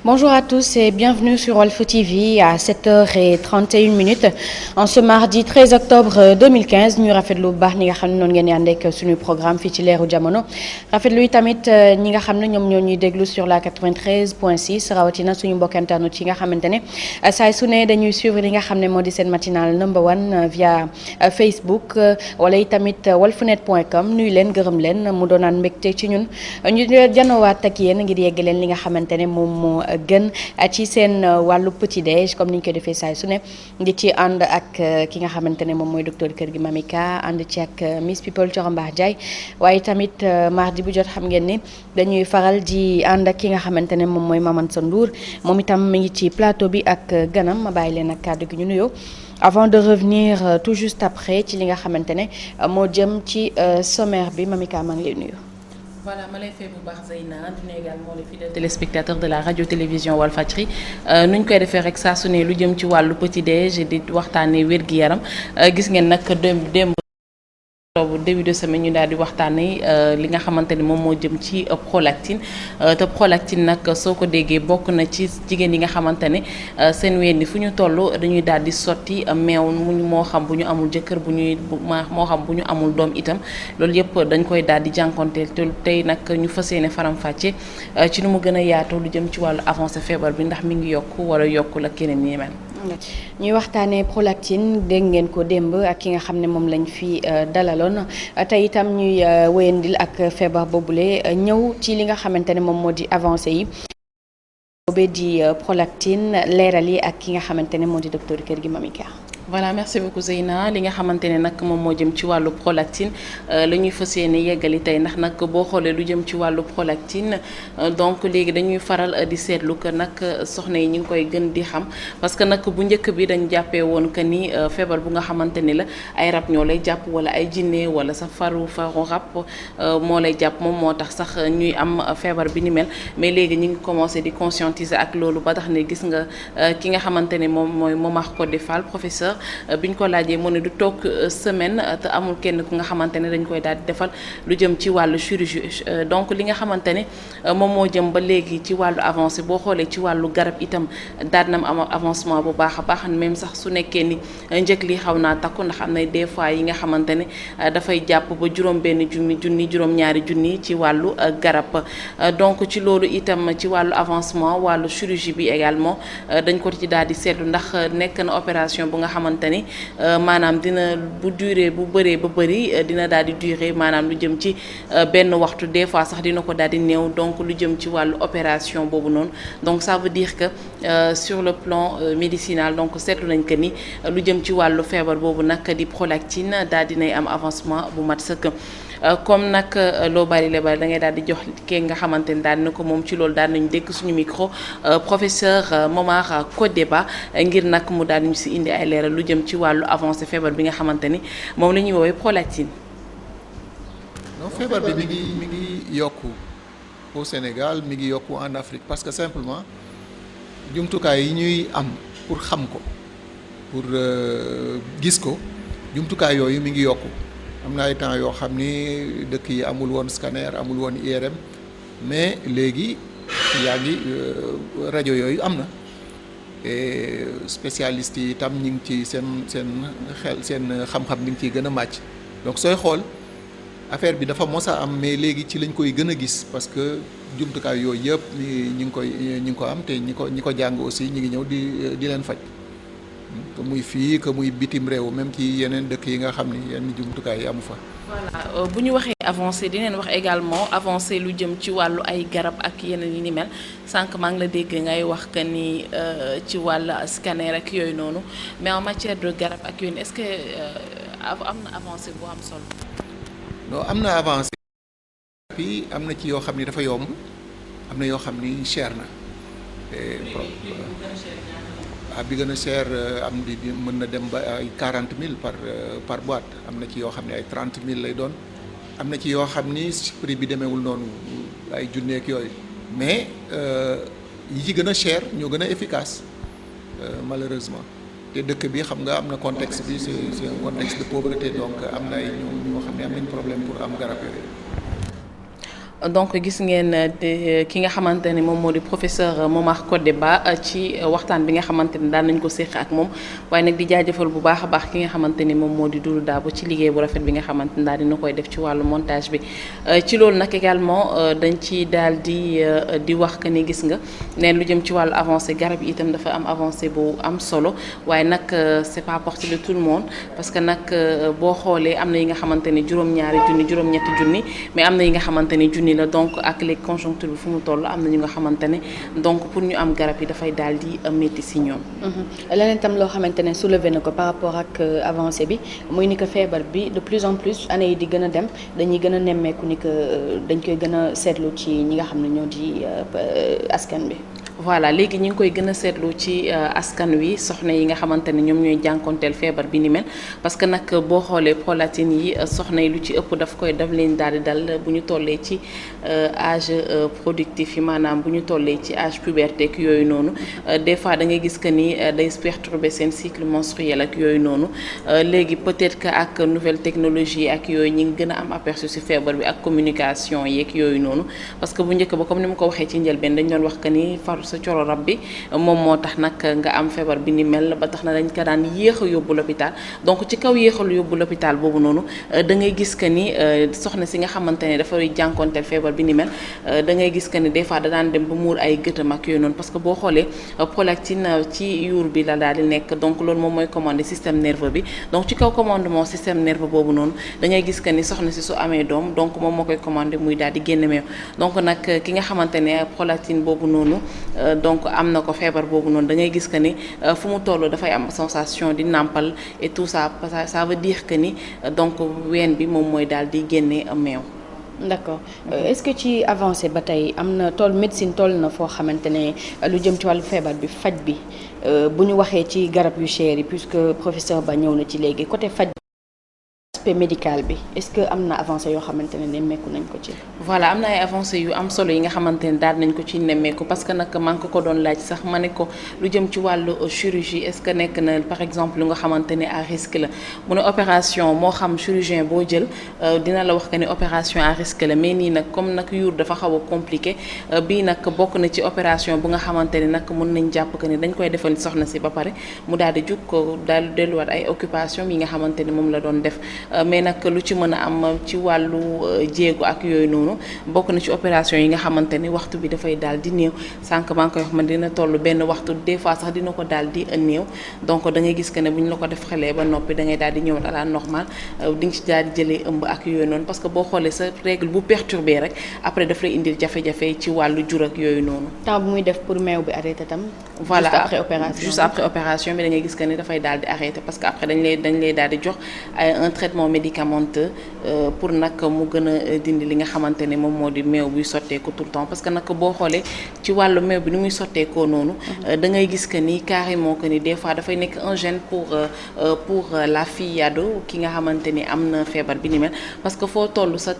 Bonjour à tous et bienvenue sur Walf TV à 7h31 en ce mardi 13 octobre 2015 ñu rafetlu bu baax ñi nga xam ne noonu ngeen di ànd ak suñu programme fii ci leeru jamono rafetlu yi tamit ñi nga xam ne ñoom ñoo ñuy déglu sur la 93.6 rawatina suñu mbokk internet yi nga xamante ne saay su ne dañuy suivre li nga xam ne moo di seen matinal number one via Facebook wala yi tamit walfnet.com nuyu leen gërëm leen mu doonaan mbégte ci ñun ñu janowaat ak yéen ngir yegg leen li nga xamante ne moom moo gën ci seen wàllu petit déj comme ni ñu koy defee saay su ne ngi ci ànd ak ki nga xamante ne moom mooy docteur Kër gi Mamika ànd ci ak Miss People Thioro Mbar Ndiaye waaye tamit mardi bu jot xam ngeen ni dañuy faral di ànd ak ki nga xamante ne moom mooy Maman Sa Ndour moom itam mi ngi ci plateau bi ak ganam ma bàyyi leen ak kàddu gi ñu nuyoo avant de revenir tout juste après ci li nga xamante ne moo jëm ci sommaire bi Mamika maa ngi lay nuyu. Voilà ma lay fay bu baax Zeyna di nuyu également les fidèles téléspectateurs de la radio télévision Walfadjri nu ñu koy defee rek saa su ne lu jëm ci wàllu petit déj di waxtaanee wér-gi-yaram gis ngeen nag démb début de semaine ñu daal di waxtaanee li nga xamante ni moom moo jëm ci prolactine te prolactine nag soo ko déggee bokk na ci jigéen yi nga xamante ne seen ween ni fu ñu toll dañuy daal di sotti meew moo xam bu ñu amul jëkkër moo xam bu ñu amul doom itam loolu yëpp dañ koy daal di jànkonteel te tey nag ñu fas yéene faram-fàcce ci nu mu gën a yaatoo lu jëm ci wàllu avancé feebar bi ndax mi ngi yokk wala yokkul ak keneen yi mel. ñuy waxtaanee prolactine dégg ngeen ko démb ak ki nga xam ne moom lañ fi dalaloon tey itam ñuy wéyandil ak feebar boobule ñëw ci li nga xamante ne moom moo di avancé yi boobee di prolactine leeral yi ak ki nga xamante ne moo di docteur Kër gi Mamika. voilà merci beaucoup Zeyna li nga xamante ne nag moom moo jëm ci wàllu prolactine la ñuy fas yéene yeggali tey ndax nag boo xoolee lu jëm ci wàllu prolactine donc léegi dañuy faral di seetlu que nag soxna yi ñu ngi koy gën di xam parce que nag bu njëkk bi dañ jàppee woon que ni feebar bu nga xamante ni la ay rab ñoo lay jàpp wala ay jinne wala sa faru rab moo lay jàpp moom moo tax sax ñuy am feebar bi ni mel mais léegi ñu ngi commencé di conscientiser ak loolu ba tax ne gis nga ki nga xamante ne moom mooy Momar Codé Fall professeur biñ ko laajee mu ne du toog semaine te amul kenn ku nga xamante ne dañ koy daal di defal lu jëm ci wàllu chirurgie donc li nga xamante ne moom moo jëm ba léegi ci wàllu avancé boo xoolee ci wàllu garab itam daal na am avancement bu baax a baax même sax su nekkee ni njëkk li xaw naa takku ndax am na des fois yi nga xamante ne dafay jàpp ba juróom-benn junni juróom-ñaari junni ci wàllu garab donc ci loolu itam ci wàllu avancement wàllu chirurgie bi également dañ ko ci daal di seetlu ndax nekk na opération bu nga xamante ni maanaam dina bu durée bu bëree ba bëri dina daal di durer maanaam lu jëm ci benn waxtu des fois sax dina ko daal di néew donc lu jëm ci wàllu opération boobu noonu donc ça veut dire que sur le plan médicinal donc seetlu nañ que ni lu jëm ci wàllu feebar boobu nag di prolactine daal dinay am avancement bu mat sëkk comme nag loo bari la bari da ngay daal di jox kii nga xamante ni daal na ko moom ci loolu daal nañu dégg suñu micro professeur Momar Codé Ba ngir nag mu daal ñu si indi ay leeral lu jëm ci wàllu avancé feebar bi nga xamante ni moom la ñuy woowee prolactine. non feebar bi mi ngi yokku au Sénégal mi ngi yokku en Afrique parce que simplement jumtukaay yi ñuy am pour xam ko pour gis ko jumtukaay yooyu mi ngi yokku. am na ay temps yoo xam ni dëkk yi amul woon scanner amul woon IRM mais léegi yaa ngi rajo yooyu am na et spécialistes yi itam ñu ngi ci seen xam-xam mi ngi ciy gën a màcc donc sooy xool affaire bi dafa mos a am mais léegi ci lañ koy gën a gis parce que jumtukaay yooyu yëpp ñi ngi ko am te ñi ko jàng aussi ñi ngi ñëw di leen faj. que muy fii que muy bitim réew même ci yeneen dëkk yi nga xam ni yenn jumtukaay yi amu fa. voilà bu ñu waxee avancé dineen wax également avancé lu jëm ci wàllu ay garab ak yeneen yi ni mel sànq maa ngi la dégg ngay wax que ni ci wàllu scanner ak yooyu noonu mais en matière de garab ak yooyu est-ce que am na avancé bu am solo. non am na avancé. puis am na ci yoo xam ni dafa yomb am na yoo xam ni cher na. bi gën a cher am di mën na dem ba ay 40 000 par boîte am na ci yoo xam ne ay 30 000 lay doon am na ci yoo xam ni prix bi demeewul noonu ay junneek yooyu mais yi ci gën a cher ñoo gën a efficace malheureusement te dëkk bi xam nga am na contexte bi c'est un contexte de pauvreté donc am na ay ñoo xam ne am nañ problème pour am garab yooyu. donc gis ngeen ki nga xamante ne moom moo di professeur Momar Codé Ba ci waxtaan bi nga xamante ne daan nañ ko séq ak moom waaye nag di jaajëfal bu baax a baax ki nga xamante ni moom moo di Doudou Dabo ci liggéey bu rafet bi nga xamante ne daal dina koy def ci wàllu montage bi ci loolu nag également dañ ci daal di wax que ni gis nga neen lu jëm ci wàllu avancé garab yi itam dafa am avancé bu am solo waaye nag c'est pas porté de tout le monde parce que nag boo xoolee am na yi nga xamante ni juróom-ñaari junni juróom-ñetti junni mais am na yi nga xamante ni junni la donc ak les conjonctures bi fu mu toll am na ñu nga xamante ne donc pour ñu am garab yi dafay daal di métti si ñoom. leneen tam loo xamante ne soulevé na ko par rapport ak avancée bi muy ni que feebar bi de plus en plus année yi di gën a dem dañuy gën a nemmeeku ni que dañ koy gën a seetlu ci ñi nga xam ne ñoo di askan bi. voilà léegi ñu ngi koy gën a seetlu ci askan wi soxna yi nga xamante ne ñoom ñooy jànkonteel feebar bi ni mel parce que nag boo xoolee prolactine yi soxna yi lu ci ëpp daf leen daal di dal bu ñu tollee ci âge productif yi maanaam bu ñu tollee ci âge puberté ak yooyu noonu des fois da ngay gis que ni day perturber seen cycle menstruel ak yooyu noonu léegi peut-être que ak nouvelle technologie ak yooyu ñi ngi gën a am aperçu ci feebar bi ak communication yeeg yooyu noonu parce que bu njëkk ba comme ni ma ko waxee ci njëlbeen dañ doon wax que ni sa coro rab bi moom moo tax nag nga am feebar bi ni mel ba tax na dañ ko daan yéex a yóbbu l'hôpital donc ci kaw yéexal yóbbu l'hôpital boobu noonu da ngay gis que ni soxna si nga xamante ne dafay jànkonteel feebar bi ni mel da ngay gis que ni des fois da daan dem ba muur ay gëtam ak yooyu noonu parce que boo xoolee prolactine ci yuur bi la daal di nekk donc loolu moom mooy commandé système nerveux bi donc ci kaw commandement système nerveux boobu noonu da ngay gis que ni soxna si su amee doom donc moom moo koy commandé muy daal di génn meew donc nag ki nga xamante ne prolactine boobu noonu donc am na ko feebar boobu noonu da ngay gis que ni fu mu toll dafay am sensation di nàmpal et tout ça ça veut dire que ni donc ween bi moom mooy daal di génne meew. d'accord est-ce que ci avancé ba tey am na médecine toll na foo xamante ne lu jëm ci wàllu feebar bi faj bi bu ñu waxee ci garab yu cher yi puisque professeur Ba ñëw na ci léegi côté faj aspect médical bi est-ce que am na avancé yoo xamante ne nemmeeku nañ ko ci. voilà am na ay avancé yu am solo yi nga xamante ne daal nañ ko ci nemmeeku parce que nag maa ngi ko doon laaj sax ma ne ko lu jëm ci wàllu chirurgie est-ce que nekk na par exemple lu nga xamante ne à risque la mu ne opération moo xam chirurgien boo jël dina la wax que ni opération à risque la mais nii nag comme nag yuur dafa xaw a compliqué bii nag bokk na ci opération bu nga xamante ne nag mën nañ jàpp que ni dañ koy defal soxna si ba pare mu daal di jug ko daal delluwaat ay occupation yi nga xamante ni moom la doon def. mais nag lu ci mën a am ci wàllu jéego ak yooyu noonu bokk na ci opération yi nga xamante ni waxtu bi dafay daal di néew sànq maa ngi koy wax man dina toll benn waxtu des fois sax dina ko daal di néew donc da ngay gis que ne bu ñu la ko def xelee ba noppi da ngay daal di ñëw à la normale di nga ci daal di jëlee ëmb ak yooyu noonu parce que boo xoolee sa règle bu perturbé rek après daf lay indil jafe-jafe ci wàllu jur ak yooyu noonu. temps bu muy def pour meew bi arrêté tam. voilà juste après opération bi da ngay gis que ne dafay daal di arrêté parce que après dañ lay daal di jox un traitement médicamenteux pour nag mu gën a dindi li nga xamante ne moom moo di meew buy sotteeku tout le temps parce que nag boo xoolee ci wàllu meew bi ni muy sotteekoo noonu da ngay gis que ni carrément que ni des fois dafay nekk un gêne pour la fille ado ki nga xamante ni am na feebar bi ni mel parce que foo toll sa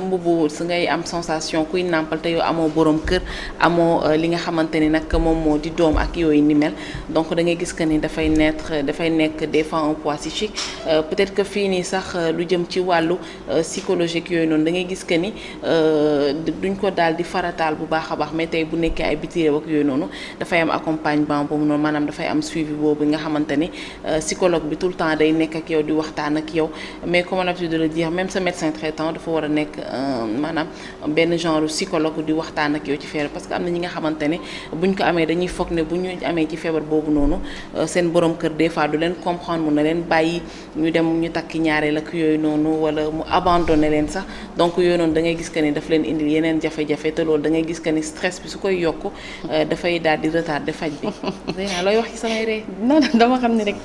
mbubu su ngay am sensation kuy nàmpal te yow amoo borom kër amoo li nga xamante ni nag moom moo di doom ak yooyu ni mel donc da ngay gis que ni dafay nekk des fois un poids psychique peut-être que fii nii sax lu jëm ci wàllu psychologique yooyu noonu da ngay gis que ni duñ ko daal di farataal bu baax a baax mais tey bu nekkee ay biti réew ak yooyu noonu dafay am accompagnement boobu noonu maanaam dafay am suivi boobu nga xamante ni psychologue bi tout le temps day nekk ak yow di waxtaan ak yow mais comme l'habitude de le dire même sa médecin traitant dafa war a nekk maanaam benn genre psychologue di waxtaan ak yow ci feebar parce que am na ñi nga xamante ne buñ ko amee dañuy foog ne bu ñu amee ci feebar boobu noonu seen borom kër des fois du leen comprendre mun na leen bàyyi ñu dem ñu takki ñaareel ak yooyu noonu wala mu abandonné leen sax donc yooyu noonu da ngay gis que ni daf leen indil yeneen jafe-jafe te loolu da ngay gis que ni stress bi su koy yokku dafay daal di retardé faj bi. Zeyna looy wax ci samay ree. non dama xam ne rek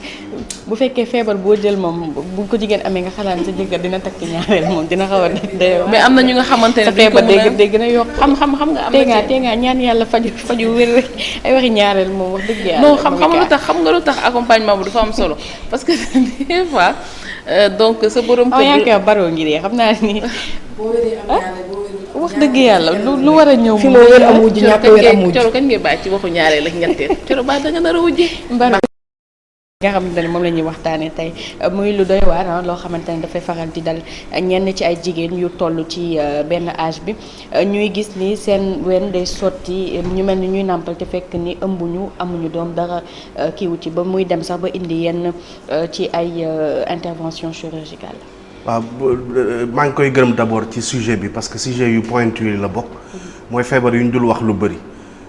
bu fekkee feebar boo jël moom bu ko jigéen amee nga xalaat sa jëkkër dina takki ñaareel moom dina xaw a dee. mais am na ñu nga xamante ne sa feebar day gën a yokk. xam nga am na tee ngaa ñaan yàlla faju wér rek ay waxi ñaareel moom wax dëgg yàlla. non xam nga lu tax accompagnement bu dafa am solo parce que des fois donc sa borom kër yaa ngi koy baroo ngir yee xam naa ni wax dëgg yàlla lu war a ñëw fi moo wér am wujj ñàkk wér am wujj coro kañ ngay bàyyi ci waxu ñaareel ak ñetteel coro ba da nga nar a wujje nga xamante ne moom la ñuy waxtaanee tey muy lu doy waar loo xamante ne dafay faral di dal ñenn ci ay jigéen yu toll ci benn âge bi ñuy gis ni seen ween day sotti ñu mel ni ñuy nàmpal te fekk ni ëmbuñu amuñu doom dara kiiwu ci ba muy dem sax ba indi yenn ci ay intervention chirurgicale. waaw maa ngi koy gërëm d'abord ci sujet bi parce que sujet yu pointu la bokk mooy feebar yu ñu dul wax lu bëri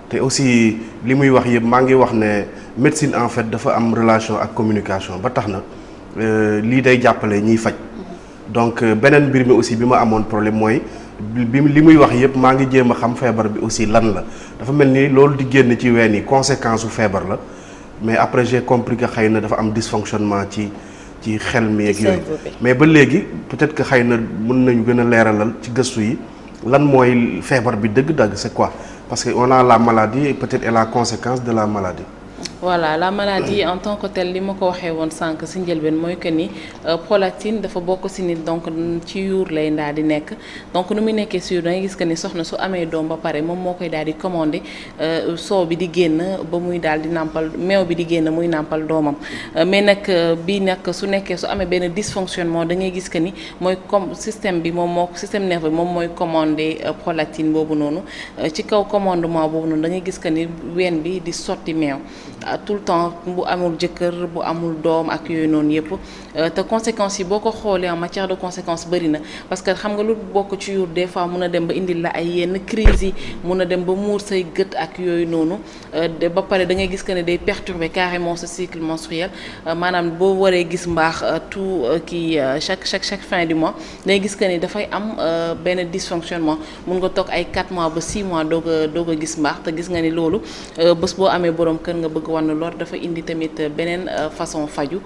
te aussi li muy wax yëpp maa ngi wax ne médecine en fait dafa am relation ak communication ba tax na lii day jàppale ñiy faj donc beneen mbir mi aussi bi ma amoon problème mooy bi li muy wax yëpp maa ngi jéem a xam feebar bi aussi lan la dafa mel ni loolu di génn ci ween yi conséquence su feebar la mais après j'ai compris que xëy na dafa am dysfonctionnement ci xel mi ak yooyu mais ba léegi peut-être que xëy na mën nañu gën a leeralal ci gëstu yi lan mooy feebar bi dëgg-dëgg c'est quoi parce que on a la maladie et peut-être et la conséquence de la maladie. Voilà, la maladie en tant que telle li ma ko waxee woon sànq si njëlbeen mooy que ni prolactine dafa bokk si nit donc ci yuur lay daal di nekk donc nu muy nekkee si yuur da ngay gis que ni soxna su amee doom ba pare moom moo koy daal di commandé soow bi di génn ba muy daal di nàmpal meew bi di génn muy nàmpal doomam mais nag bii nag su nekkee su amee benn dysfonctionnement da ngay gis que ni mooy comme système bi moom moo système nerveux bi moom mooy commandé prolactine boobu noonu ci kaw commandement boobu noonu da ngay gis que ni ween bi di sotti meew tout le temps bu amul jëkkër bu amul doom ak yooyu noonu yëpp te conséquences yi boo ko xoolee en matière de conséquences bëri na parce que xam nga lu bokk ci yuur des fois mun a dem ba indil la ay yenn crise yi mun a dem ba muur say gët ak yooyu noonu ba pare da ngay gis que ne day perturber carrément ce cycle menstruel maanaam boo waree gis mbaax tout kii chaque fin du mois da ngay gis que ni dafay am benn dysfonctionnement mun nga toog ay 4 mois ba 6 mois doog a gis mbaax te gis nga ni loolu bés boo amee borom kër nga bëgg wan lor dafa indi tamit beneen façon faju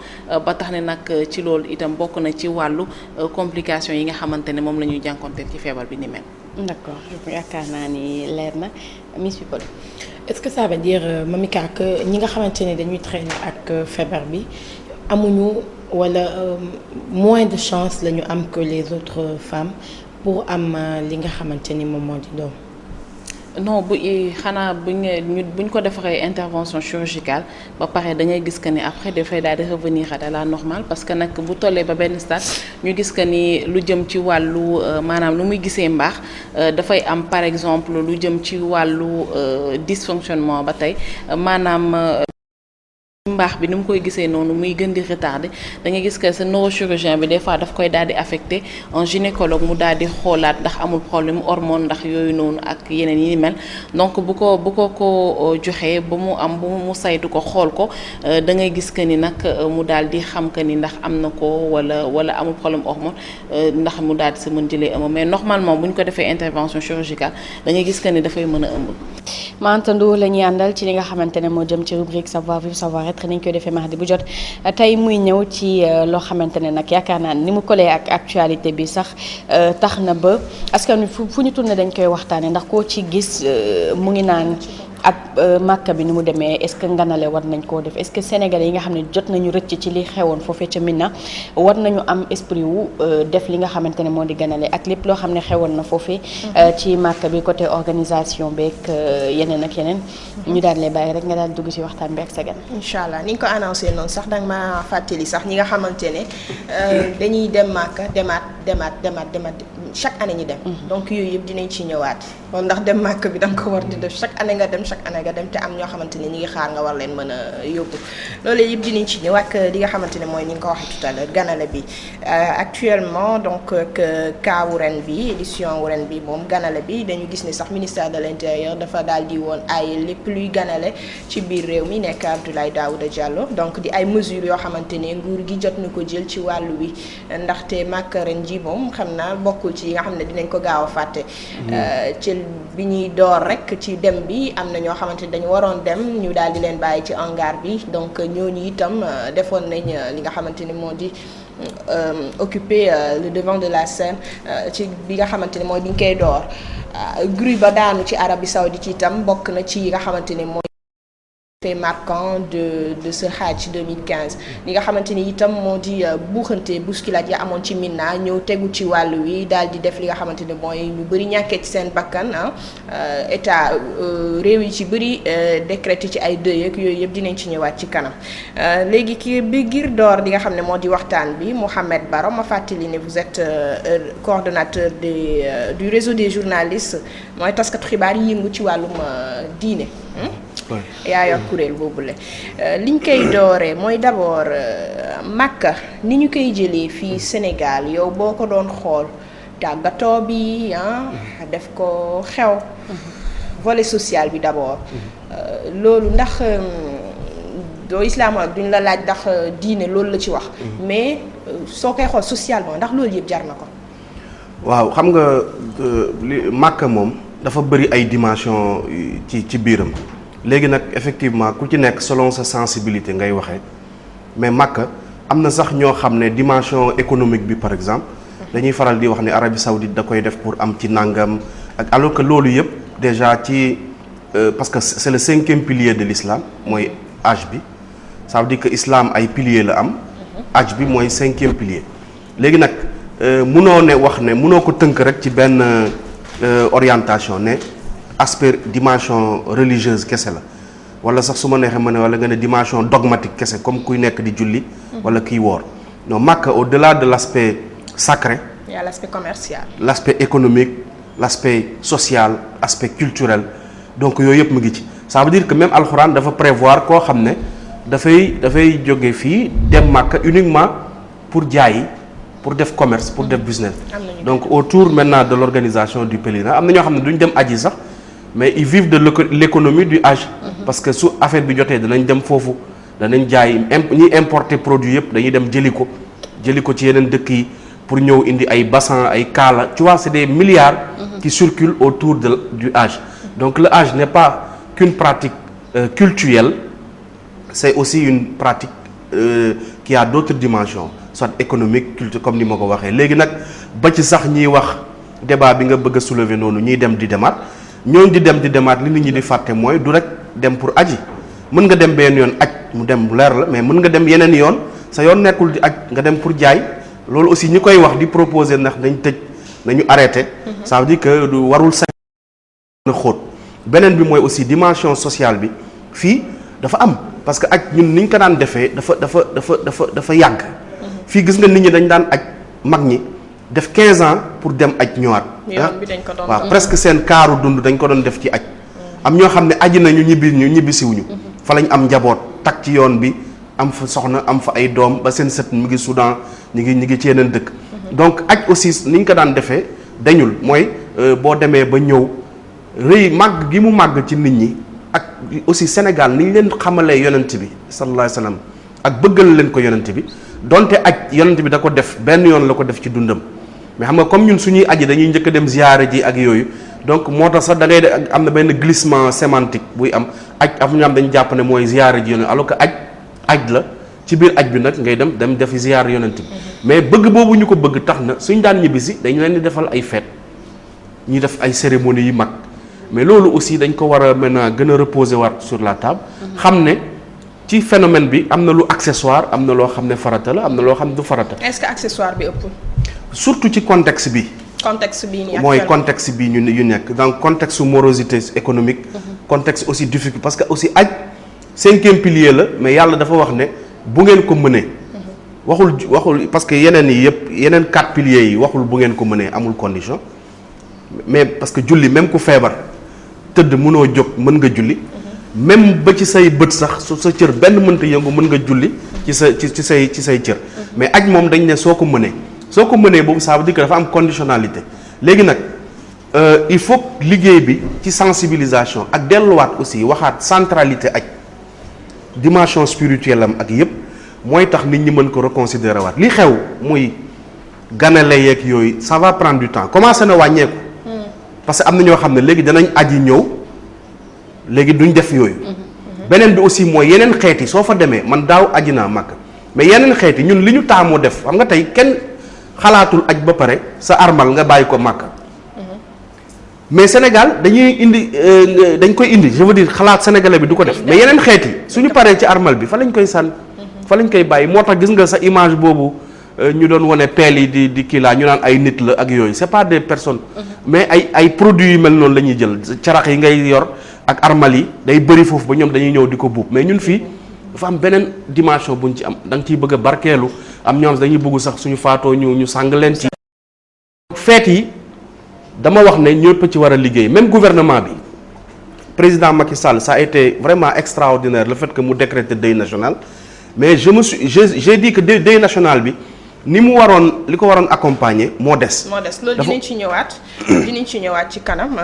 ba tax ne nag ci loolu itam bokk na ci wàllu complication yi nga xamante ne moom la ñuy jànkonteel ci feebar bi ni mel. D'accord yaakaar naa ni leer na Miss People. Est-ce que ça veut dire Mamika que ñi nga xamante ne dañuy traîner ak feebar bi amuñu wala moins de chance la ñu am que les autres femmes pour am li nga xamante ni moom moo di doom. non xanaa buñ ko defaree intervention chirurgicale ba pare da ngay gis que ni après dafay daal di revenir à la normale parce que nag bu tollee ba benn stade ñu gis que ni lu jëm ci wàllu maanaam lu muy gisee mbaax dafay am par exemple lu jëm ci wàllu dysfonctionnement ba tey maanaam mbaax bi ni mu koy gisee noonu muy gën di retardé da ngay gis que sa neurochirurgien bi des fois daf koy daal di affecté un gynécologue mu daal di xoolaat ndax amul problème hormone ndax yooyu noonu ak yeneen yi mel donc bu ko joxee ba mu am bu mu saytu ko xool ko da ngay gis que ni nag mu daal di xam que ni ndax am na ko wala amul problème hormone ndax mu daal di sa mën jëlee ëmb mais normalement bu ñu ko defee intervention chirurgicale da ngay gis que ni dafay mën a ëmb. Mantandu la ñuy àndal ci li nga xamante ne moo jëm ci rubrique savoir vivre savoir être nañ koy defee mardi bu jot tey muy ñëw ci loo xamante ne nag yaakaar naa ni mu collé ak actualité bi sax tax na ba askan wi fu ñu tourné dañ koy waxtaanee ndax koo ci gis mu ngi naan ab màkka bi ni mu demee est-ce que nganale war nañ koo def est-ce que sénégalais yi nga xam ne jot nañu rëcc ci li xewoon foofee ca Mina war nañu am esprit wu def li nga xamante ne moo di ganale ak lépp loo xam ne xewoon na foofee ci màkka bi côté organisation beeg yeneen ak yeneen ñu daal lay bàyyi rek nga daal dugg ci waxtaan bi ak sa gan. incha allah ni nga ko annoncé noonu sax danga ma fàttali sax ñi nga xamante ne dañuy dem màkka demaat chaque année ñi dem donc yooyu yëpp dinañ ci ñëwaat kon ndax dem màkk bi da nga ko war di def chaque année nga dem te am ñoo xamante ne ñi ngi xaar nga war leen mën a yóbbu loolu yëpp dinañ ci ñëwaat li nga xamante ne mooy ni nga ko waxee tout à l'heure ganale bi actuellement donc cas wu ren bi édition wu ren bi moom ganale bi dañu gis ne sax ministère de l'intérieur dafa daal di woon ay lépp luy ganale ci biir réew mi nekk Abdoulaye Daouda Diallo donc di ay mesures yoo xamante ne nguur gi jot na ko jël ci wàllu wi ndaxte màkk ren ji moom xam naa bokkul ci yi nga xam ne dinañ ko gaaw a fàtte ci bi ñuy door rek ci dem bi am na ñoo xamante ne dañu waroon dem ñu daal di leen bàyyi ci hangar bi donc ñooñu itam defoon nañ li nga xamante ni moo di occuper le devant de la scène ci bi nga xamante ne mooy bi ñu koy door grue ba daanu ci Arabie Saoudite itam bokk na ci yi nga xamante ne mooy fait marquant de ce Hajj 2015 li nga xamante ni itam moo di buuxante bousculade ya amoon ci Mina ñëw tegu ci wàllu wi daal di def li nga xamante ni mooy ñu bëri ñàkkee ci seen bakkan état réew yi ci bëri décrété ci ay deuil ak yooyu yëpp dinañ ci ñëwaat ci kanam léegi kii bi ngir door li nga xam ne moo di waxtaan bi Mouhamed Baro ma fàttali ne vous êtes coordonnateur du réseau des journalistes mooy taskatu xibaar yi yëngu ci wàllum diine. yaa yor kuréel boobule liñ koy dooree mooy d'abord Makka ni ñu koy jëlee fii Sénégal yow boo ko doon xool tàggatoo bi def ko xew volet social bi d'abord loolu ndax doo islam ak duñ la laaj ndax diine loolu la ci wax mais soo koy xool socialement ndax loolu yëpp jar na ko. waaw xam nga Makka moom dafa bëri ay dimension ci biiram. léegi nag effectivement ku ci nekk selon sa sensibilité ngay waxee mais Makka am na sax ñoo xam ne dimension économique bi par exemple dañuy faral di wax ne Arabie Saoudite da koy def pour am ci nangam ak alors que loolu yëpp déjà ci parce que c'est le 5e pilier de l'islam mooy hajj bi ça veut dire que islam ay pilier la am hajj bi mooy 5e pilier léegi nag munoo ne wax ne munoo ko tënk rek ci benn orientation ne aspect dimension religieuse kese la wala sax su ma neexee ma ne wala nga ne dimension dogmatique kese comme kuy nekk di julli wala kiy woor non Makka au-delà de l'aspect sacré. Il y a l'aspect commercial. L'aspect économique l'aspect social aspect culturel donc yooyu yëpp mu ngi ci ça veut dire que même alxuraan dafa prévoir koo xam ne dafay jóge fii dem Makka uniquement pour jaayi pour def commerce pour def business donc autour maintenant de l'organisation du pèlerinage am na ñoo xam ne duñ dem aji sax mais ils vivent de l'économie du hajj parce que su affaire bi jotee danañ dem foofu danañ jaay ñi importer produit yëpp dañuy dem jëli ko ci yeneen dëkk yi pour ñëw indi ay bassin ay kaala tu vois c'est des milliards qui circulent autour du hajj donc le hajj n'est pas qu'une pratique cultuelle c'est aussi une pratique qui a d'autres dimensions soit économique culture comme ni ma ko waxee léegi nag ba ci sax ñiy wax débat bi nga bëgg a soulever noonu ñiy dem di demaat ñooñu di dem di demaat li nit ñi di fàtte mooy du rek dem pour aji mën nga dem benn yoon aj mu dem leer la mais mën nga dem yeneen yoon sa yoon nekkul di aj nga dem pour jaay loolu aussi ñi koy wax di proposer ndax dañ tëj nañu arrêté ça veut dire que du warul sax na xóot beneen bi mooy aussi dimension sociale bi fii dafa am parce que aj ñun ni ñu ko daan defee dafa yàgg fii gis nga nit ñi dañ daan aj mag ñi def 15 ans pour dem aj ñëwaat waaw presque seen kaaru dund dañ ko doon def ci aj am ñoo xam ne aji nañu ñibbisiwuñu fa lañ am njaboot tak ci yoon bi am fa soxna am fa ay doom ba seen sët mu ngi Soudan ñi ngi ci yeneen dëkk donc aj aussi ni ñu ko daan defee dañul mooy boo demee ba ñëw rëy màgg gi mu màgg ci nit ñi ak aussi Sénégal ni ñu leen xamalee yonent bi sallallahu alayhi wa sallam ak bëggal leen ko yonent bi donte aj yonent bi da ko def benn yoon la ko def ci dundam mais xam nga comme ñun suñuy aji dañuy njëkk a dem ziyaare ji ak yooyu donc moo tax sax da ngay am na benn glissement sémantique buy am aj am ñu am dañu jàpp ne mooy ziyaare ji yonent alors que aj la ci biir aj bi nag ngay dem defi ziyaare yonent bi mais bëgg boobu ñu ko bëgg tax na suñ daan ñibbisi dañu leen di defal ay fête ñuy def ay cérémonies yu mag mais loolu aussi dañ ko war a maintenant gën a reposer waat sur la table xam ne ci phénomène bi am na lu accessoire am na loo xam ne farata la am na loo xam ne du farata. Est-ce que accessoire bi ëpp. surtout ci contexte bi. mooy contexte bi yu nekk donc contexte morosité économique. contexte aussi difficile parce que aussi aj 5e pilier la mais yàlla dafa wax ne bu ngeen ko mënee. waxul parce que yeneen yi yëpp yeneen 4 piliers yi waxul bu ngeen ko mënee amul condition mais parce que julli même ku feebar tëdd mënoo jóg mën nga julli. même ba ci say bët sax su sa cër benn mënta yëngu mën nga julli ci say cër mais aj moom dañ ne soo ko mënee boobu ça veut dire que dafa am conditionnalité léegi nag il faut liggéey bi ci sensibilisation ak delluwaat aussi waxaat centralité aj dimension spirituelle am ak yépp mooy tax nit ñi mën ko reconsidérer waat li xew muy ganale yeeg yooyu ça va prendre du temps commencé na wàññeeku parce que am na ñoo xam ne léegi danañ aji ñëw léegi duñ def yooyu beneen bi aussi mooy yeneen xeet yi soo fa demee man daaw aji naa Makka mais yeneen xeet yi ñun li ñu taamoo def xam nga tey kenn xalaatul aj ba pare sa armal nga bàyyi ko Makka mais Sénégal dañuy indi dañ koy indi je veux dire xalaat sénégalais bi du ko def mais yeneen xeet yi suñu paree ci armal bi fa lañ koy sànni fa lañ koy bàyyi moo tax gis nga sa image boobu ñu doon wane peel yi di kii laa ñu naan ay nit la ak yooyu c'est pas des personnes mais ay produits yu mel noonu la ñuy jël carax yi ngay yor ak armal yi day bëri foofu ba ñoom dañuy ñëw di ko buub mais ñun fii dafa am beneen dimension buñ ci am da nga ciy bëgg a barkeelu am ñoom dañuy bëgg sax suñu faatoo ñu sàng leen ci feet yi dama wax ne ñëpp ci war a liggéey même gouvernement bi président Macky Sall ça a été vraiment extraordinaire le fait que mu décréter deuil national mais j'ai dit que deuil national bi ni mu waroon li ko waroon accompagner moo des. loolu dinañ ci ñëwaat ci kanam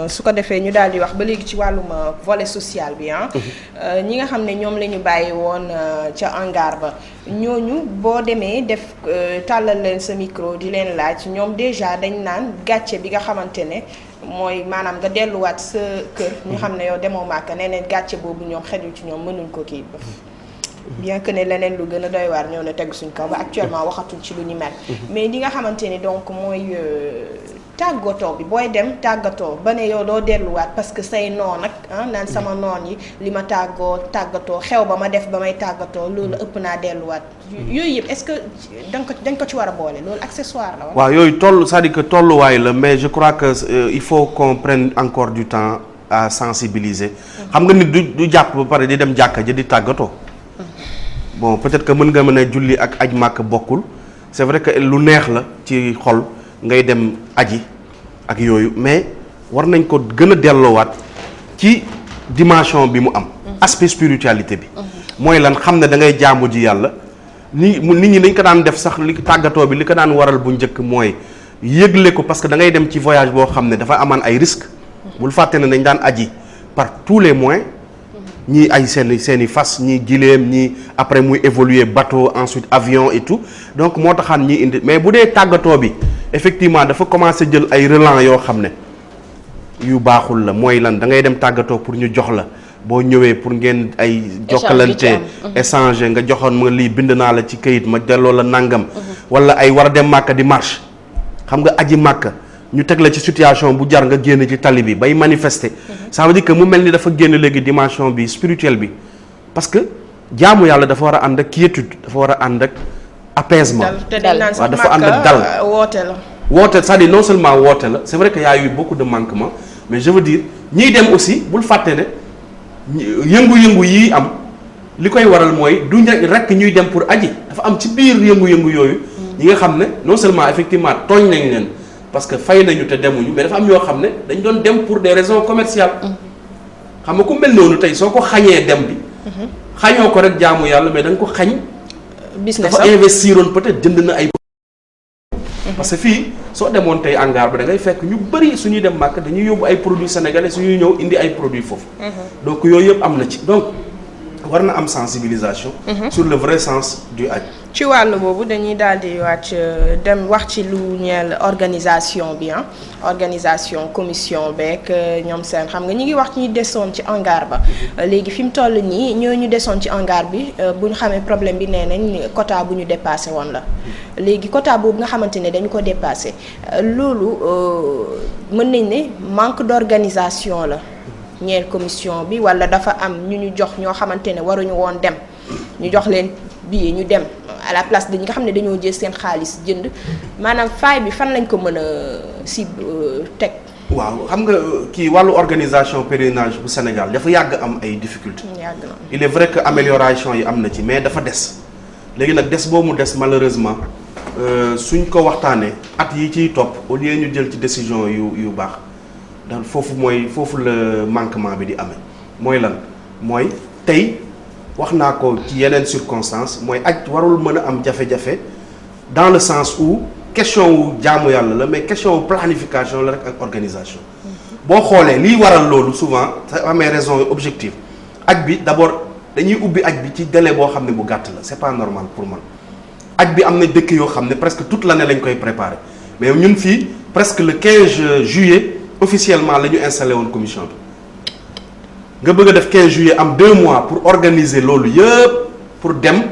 su ko defee ñu daal di wax ba léegi ci wàllum volet social bi ñi nga xam ne ñoom la ñu bàyyi woon ca hangar ba ñooñu boo demee def tàllal leen sa micro di leen laaj ñoom déjà dañ naan gàcce bi nga xamante ne mooy maanaam nga delluwaat sa kër ñu xam ne yow demoo Màkka nee neen gàcce boobu ñoom xejul ci ñoom mënuñ ko kii bien que ne leneen lu gën a doy waar ñëw na tegu suñ kaw ba actuellement waxatul ci lu ñu mel mais li nga xamante ni donc mooy tàggatoo bi booy dem tàggatoo ba ne yow doo delluwaat parce que say noon ak naan sama noon yi li ma tàggatoo xew ba ma def ba may tàggatoo loolu ëpp naa delluwaat yooyu yëpp est-ce que dañ ko ci war a boole loolu accessoire la waaw yooyu c'est-à-dire que tolluwaay la mais je crois que il faut qu'on prenne encore du temps à sensibiliser xam nga nit du jàpp ba pare di dem jàkka ji di tàggatoo bon peut-être que mën nga mën a julli ak aj màkk bokkul c'est vrai que lu neex la ci xol ngay dem aji ak yooyu mais war nañ ko gën a delloowaat ci dimension bi mu am aspect spiritualité bi mooy lan xam ne da ngay jaamu ji yàlla nit ñi dañ ko daan def sax li tàggatoo bi li ko daan waral bu njëkk mooy yëgle ko parce que da ngay dem ci voyage boo xam ne dafa amaan ay risques bul fàtte ne dañ daan aji par tous les moyens ñii ay seeni fas ñii giléem ñii après muy évoluer bateau ensuite avion et tout donc moo taxaan ñii indi mais bu dee tàggatoo bi effectivement dafa commencer jël ay relents yoo xam ne yu baaxul la mooy lan da ngay dem tàggatoo pour ñu jox la boo ñëwee pour ngeen ay jokkalante échanger nga joxoon ma lii bind naa la ci këyit ma delloo la nangam wala ay war a dem màkka di marche xam nga aji màkka ñu teg la ci situation bu jar nga génn ci tali bi bay manifester ça veut dire que mu mel ni dafa génn léegi dimension bi spirituelle bi parce que jaamu yàlla dafa war a ànd ak quiétude dafa war a ànd ak apaisement waaw dafa ànd ak dal woote c'est-à-dire non seulement woote la c'est vrai que y a eu beaucoup de manquements mais je veux dire ñiy dem aussi bul fàtte ne yëngu-yëngu yii am li koy waral mooy du rekk ñuy dem pour aji dafa am ci biir yëngu-yëngu yooyu ñi nga xam ne non seulement effectivement tooñ nañ leen parce que fay nañu te demuñu mais dafa am ñoo xam ne dañ doon dem pour des raisons commerciales xam nga ku mel noonu tey soo ko xañee dem bi xañoo ko rek jaamu yàlla mais da nga ko xañ business dafa investiroon peut-être jënd na ay parce que fii soo demoon tey hangar ba da ngay fekk ñu bëri suñuy dem màkk dañuy yóbbu ay produits sénégalais suñuy ñëw indi ay produits foofu donc yooyu yëpp am na ci donc war na am sensibilisation sur le vrai sens du hajj ci wàllu boobu dañuy daal di wàcc dem wax ci lu ñeel organisation bi organisation commission beeg ñoom seen xam nga ñi ngi wax ci ñu desoon ci hangar ba léegi fi mu toll nii ñu desoon ci hangar bi bu ñu xamee problème bi nee nañ quota bu ñu dépassé woon la léegi quota boobu nga xamante ne dañu ko dépassé loolu mën nañ ne manque d'organisation la ñeel commission bi wala dafa am ñu jox ñoo xamante ne waruñu woon dem ñu jox leen billet ñu dem à la place de ñi nga xam ne dañoo jël seen xaalis jënd maanaam faay bi fan lañ ko mën a si teg. waaw xam nga kii wàllu organisation pèlerinage bu Sénégal dafa yàgg am ay difficultés. yàgg na il est vrai que amélioration yi am na ci mais dafa des léegi nag des boobu des malheureusement suñ ko waxtaanee at yi ciy topp au lieu ñu jël ci décision yu baax. donc foofu la manquement bi di amee mooy lan mooy tey wax naa ko ci yeneen circonstances mooy aj warul mën a am jafe-jafe dans le sens où question wu jaamu yàlla la mais question wu planification la rek ak organisation boo xoolee liy waral loolu souvent sa amee raison objective aj bi d'abord dañuy ubbi aj bi ci délai boo xam ne bu gàtt la c'est pas normal pour man aj bi am na dëkk yoo xam ne presque toute l'année lañ koy préparer mais ñun fii presque le 15 juillet officiellement la ñu installé woon commission bi nga bëgg a def 15 juillet am 2 mois pour organiser loolu yëpp pour dem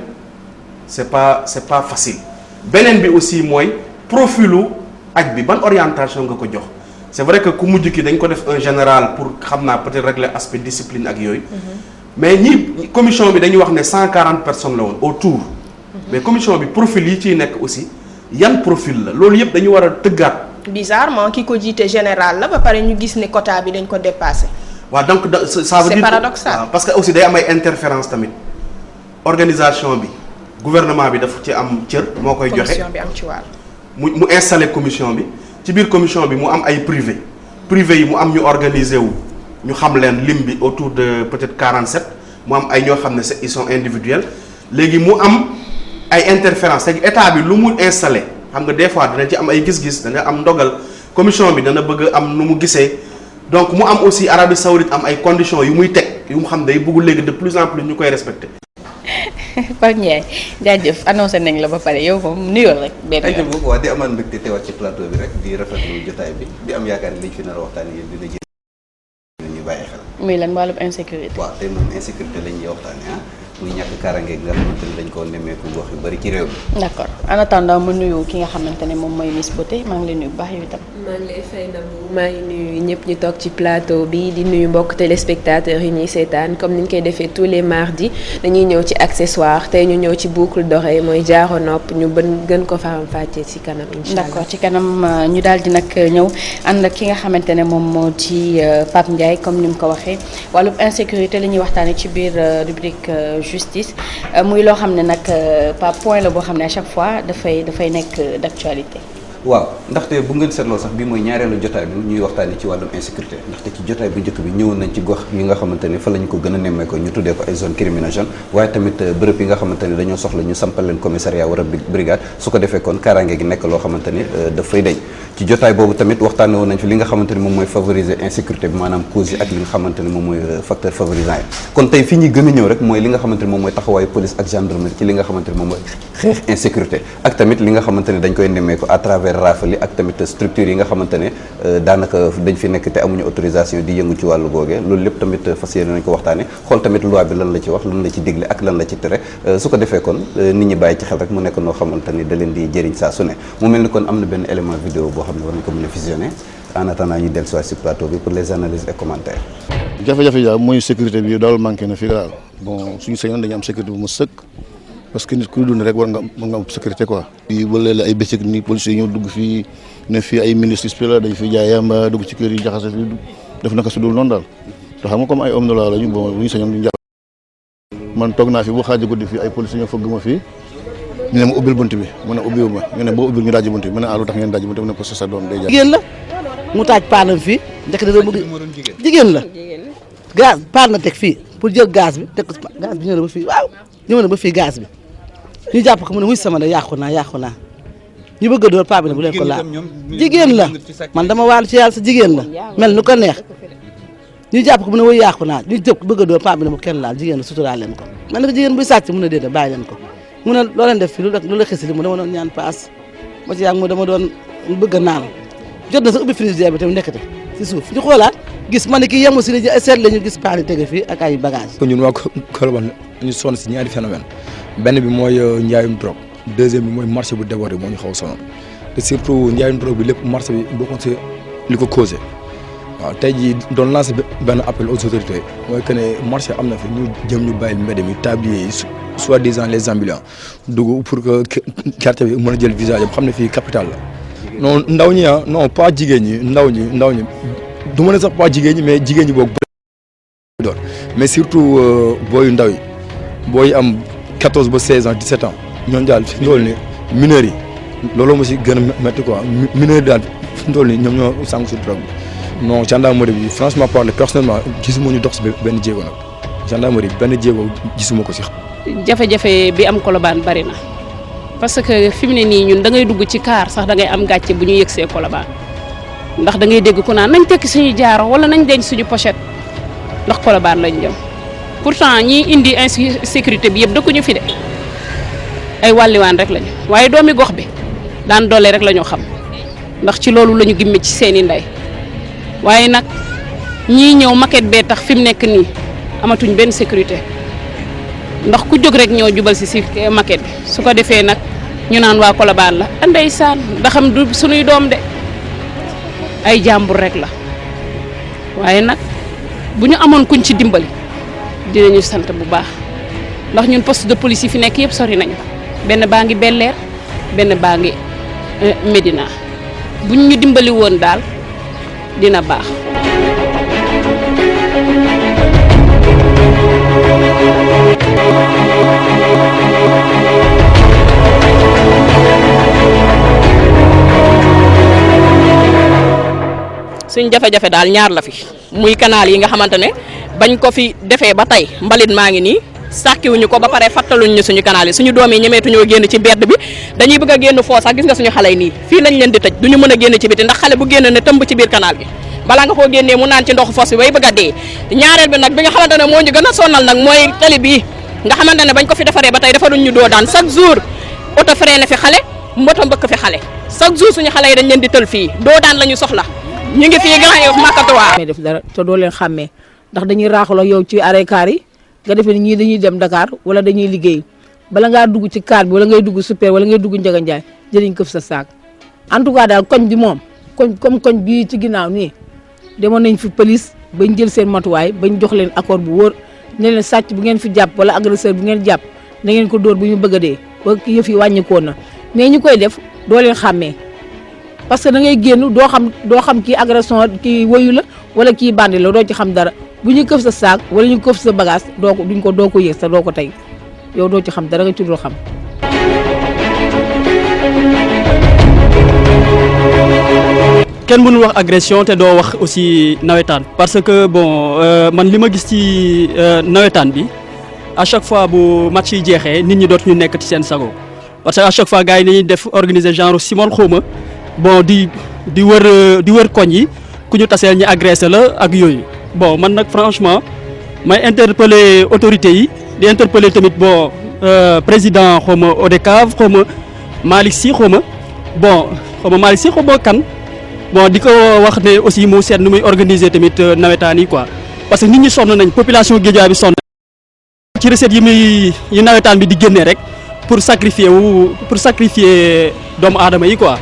c'est pas facile beneen bi aussi mooy profilu aj bi ban orientation nga ko jox c'est vrai que ku mujj ki dañ ko def un général pour xam naa peut-être régler aspect discipline ak yooyu. mais ñi commission bi dañuy wax ne 140 personnes la woon autour. mais commission bi profil yi ciy nekk aussi yan profil la loolu yëpp dañu war a tëggaat. bizarrement ki ko jiite général la ba pare ñu gis ne quota bi dañ ko dépassé. waaw donc ça veut dire c'est paradoxal. parce que aussi day am ay interférence tamit organisation bi gouvernement bi dafa ci am cër moo koy joxe commission bi am ci wàll. mu installé commission bi ci biir commission bi mu am ay privé yi mu am ñu organiser wu ñu xam leen lim bi autour de peut-être 47 mu am ay ñoo xam ne ils sont individuels léegi mu am ay interférence c'est état bi lu mu installé xam nga des fois dana ci am ay gis-gis dana am ndogal commission bi dana bëgg am nu mu gisee donc mu am aussi Arabie Saoudite am ay conditions yu muy teg yu mu xam day bëgg léegi de plus en plus ñu koy respecter. Pape Ndiaye jaajëf annoncé nañ la ba pare yow moom nuyoo rek. benn yoon ayca waaw di amaan mbégte teewaat ci plateau bi rek di rafetlu jotaay bi di am yaakaar ni liñ fi nar a waxtaan yéen dina jël ñu bàyyi xel. muy lan wàllum insécurité. waaw tey moom insécurité la ñuy waxtaanee muy ñàkk kaaraange nga xamante ne dañ koo nemmeeku gox yu bari ci réew mi. d'accord en attendant ma nuyu ki nga xamante ne moom mooy Miss Beauté maa ngi lay nuyu bu baax yow itam. maa ngi lay fay Nabou maa ngi nuyu ñëpp ñu toog ci plateau bi di nuyu mbokk téléspectateurs yi ñuy seetaan comme ni ñu koy defee tous les mardis dañuy ñëw ci accessoire tey ñu ñëw ci boucle d'oreille mooy jaaro nopp ñu gën ko faram-fàccee ci kanam incha allah. d'accord ci kanam ñu daal di nag ñëw ànd ak ki nga xamante ne moom moo ci Pape Ndiaye comme ni mu ko waxee wàllum insécurité la ñuy waxtaanee ci biir rubrique justice muy loo xam ne nag pas point la boo xam ne à chaque fois dafay nekk d'actualité. waaw ndaxte bu ngeen seetloo sax bi mooy ñaareelu jotaay bi ñuy waxtaanee ci wàllum insécurité ndaxte ci jotaay bu njëkk bi ñëwoon nañ ci gox yi nga xamante ne fa la ñu ko gën a nemmee ko ñu tuddee ko ay zone criminogène waaye tamit bërëb yi nga xamante ne dañoo soxla ñu sampal leen commissariat wala brigade su ko defee kon kaaraange gi nekk loo xamante ni dafay dañ ci jotaay boobu tamit waxtaanee woon nañ fi li nga xamante ni moom mooy favoriser insécurité bi maanaam cause yi ak li nga xamante ni moom mooy facteur favorisant yi kon tey fi ñuy gën a ñëw rek mooy li nga xamante ni moom mooy taxawaayu police ak gendarmerie ci li nga xamante ni moom mooy xeex insécurité ak tamit li nga xamante ni dañ koy nemmee ko à travers rafali ak tamit structure yi nga xamante ne daanaka dañ fi nekk te amuñu autorisation di yëngu ci wàllu googee loolu lépp tamit fas yéene nañ ko waxtaane xool tamit loi bi lan la ci wax lan la ci digle ak lan la ci tere su ko defee kon nit ñi bàyyi ci xel rek mu nekk noo xamante ni da leen di jëriñ saa su ne mu mel ni kon am na benn élément vidéo boo xam ne war nañ ko mën a visionner en attendant ñu dellusiwaat si plateau bi pour les analyses et commentaires. jafe-jafe daal mooy sécurité bi daal manqué na fii daal bon suñu sañoon dañu am sécurité bu mu sëkk parce que nit ku dund rek war nga am sécurité quoi. fii ba léeg-léeg ay bëccëg ni policiers yi ñëw dugg fii ne fii ay ministres bi la dañ fi jaay yamba dugg ci kër yi jaxase fii def naka su dul noonu daal te xam nga comme ay homme de loi lañu bon bu ñu sañoon duñu jàpp. man toog naa fi bu xaaja guddi fii ay policiers ñoo fëgg ma fii ñu ne ma ubbil bunt bi mu ne ubbiwu ma ñu ne boo ubbil ñu dajji bunt bi mu ne lu tax ngeen dajji bunt bi mu ne ko sa doom day jàpp. jigéen la mu taaj paanam fii njëkk na bëgg jigéen la gaz paan na teg fii pour jël gaz bi teg ko gaz bi ñëw na ba fii waaw ñëw na ba fii gaz bi ñu jàpp ko mu ne wuy sama de yàqu naa ñu bëgg a door paa bi ne bu leen ko laal jigéen la man dama waalu ci yàlla sa jigéen la mel nu ko neex ñu jàpp ko mu ne wuy yàqu naa ñu jëpp bëgg a door paa bi ne bu kenn laal jigéen la suturaal leen ko man naka jigéen buy sàcc mu ne déedéet bàyyi leen ko mu ne loo leen def fii lu la xisi li mu dama doon ñaan paas ba ci yàgg mu dama doon bëgg a naan jot na sa ubbi frigidaire bi tamit nekkate si suuf ñu xoolaat gis ma ne kii yemu si ni seet la ñu gis paani tege fii ak ay bagage ñun waa Colobane ñu sonn si ñaari phénomène benn bi mooy njaayum drogue deuxième bi mooy marché bu débordé moo ñu xaw a sonal te surtout njaayum drogue bi lépp marché bi bokkoon si li ko causé waaw tey jii doon lancé benn appel aux autorités mooy que ne marché am na fi ñu jëm ñu bàyyil mbedd mi tablier yi soi-disant les ambulants dugg pour que quartier bi mën a jël visage am xam ne fii capital la non ndaw ñi non pas jigéen ñi ndaw ñi du ma ne sax pas jigéen ñi mais jigéen ñi boog doon mais surtout booyu ndaw yi booy am 14 ba 16 ans 17 ans ñooñu daal fi ndool ni mineurs yi looloo ma si gën a métti quoi mineurs yi daal fi ndool ni ñoom ñoo sàngu si drogue bi non gendarmerie bi franchement parler personnellement gisuma ñu dox si benn jéego nag gendarmerie benn jéego gisuma ko si. jafe-jafe bi am Colobane bari na parce que fi mu ne nii ñun da ngay dugg ci kaar sax da ngay am gàcce bu ñu yëgsee Colobane ndax da ngay dégg ku naan nañ tekki suñu jaaro wala nañ denc suñu pochette ndax Colobane lañ jëm pourtant ñi indi insécurité bi yëpp dëkkuñu fi de ay wàlliwaan rek lañu waaye doomi gox bi daan doole rek la ñu xam ndax ci loolu la ñu gimme ci seeni ndey waaye nag ñii ñëw maquette bee tax fi mu nekk nii amatuñ benn sécurité ndax ku jóg rek ñëw jubal si maquette bi su ko defee nag ñu naan waa Colobane la ndeysaan ndaxam du suñuy doom de ay jàmbur rek la waaye nag bu ñu amoon kuñ ci dimbali dinañu sant bu baax ndax ñun poste de police yi fi nekk yëpp sori nañu benn baa ngi Bel-Air benn baa ngi Médina buñ ñu dimbali woon daal dina baax. suñ jafe-jafe daal ñaar la fi muy canal yi nga xamante ne bañ ko fi defee ba tey mbalit maa ngi nii sàkkiwuñu ko ba pare fattaluñ ñu suñu canal yi suñu doom yi ñemeetuñoo génn ci bedd bi dañuy bëgg a génn foo sax gis nga suñu xale yi nii fii lañ leen di tëj duñu mën a génn ci biti ndax xale bu génn ne tëmb ci biir canal bi balaa nga koo génnee mu naan ci ndoxu fos bi bay bëgg a dee ñaareel bi nag bi nga xamante ne moo ñu gën a sonal nag mooy tali bii nga xamante ne bañ ko fi defaree ba tey defaruñ ñu doo daan chaque jour auto freiné fi xale moto mbëkk fi xale chaque jour suñu xale yi dañ leen di tël fii doo daan la ñu soxla ñu ngi fii Grand Yoff Makatoir may def dara te doo leen xàmmee ndax dañuy raaxaloo yow ci arrêt car yi nga defee ni ñii dañuy dem Dakar wala dañuy liggéey bala ngaa dugg ci car bi wala ngay dugg super wala ngay dugg Ndiaga Ndiaye jëriñ këf sa saak en tout cas daal koñ bi moom koñ bii ci ginnaaw nii demoon nañ fi police bañ jël seen matuwaay bañ jox leen accord bu wóor ne leen sàcc bu ngeen fi jàpp wala agresseur bu ngeen jàpp na ngeen ko dóor bu ñu bëgg a dee ba yëf yi wàññikoon na mais ñu koy def doo leen xàmmee parce que da ngay génn doo xam kii agression kii woyu la wala kii bandi la doo ci xam dara bu ñu këf sa saak wala ñu këf sa bagage doo ko yëg sa doo ko tey yow doo ci xam dara nga ci dul xam. kenn mënul wax agression te doo wax aussi nawetaan parce que bon man li ma gis ci nawetaan bi à chaque fois bu match yi jeexee nit ñi dootuñu nekk ci seen sago parce que à chaque fois gars yi dañuy def organiser genre Simon xawma bon di wër koñ yi ku ñu taseel ñi agressé la ak yooyu bon man nag franchement may interpeller autorités yi di interpeller tamit bon président xawma ODCAV xawma Malick Sy xawma Malick Sy xawma kan bon di ko wax ne aussi mu seet nu muy organiser tamit nawetaan yi quoi parce que nit ñi sonn nañ population Guédiawaye bi sonn ci recette yi nawetaan bi di génnee rek pour sacrifier doomu aadama yi quoi.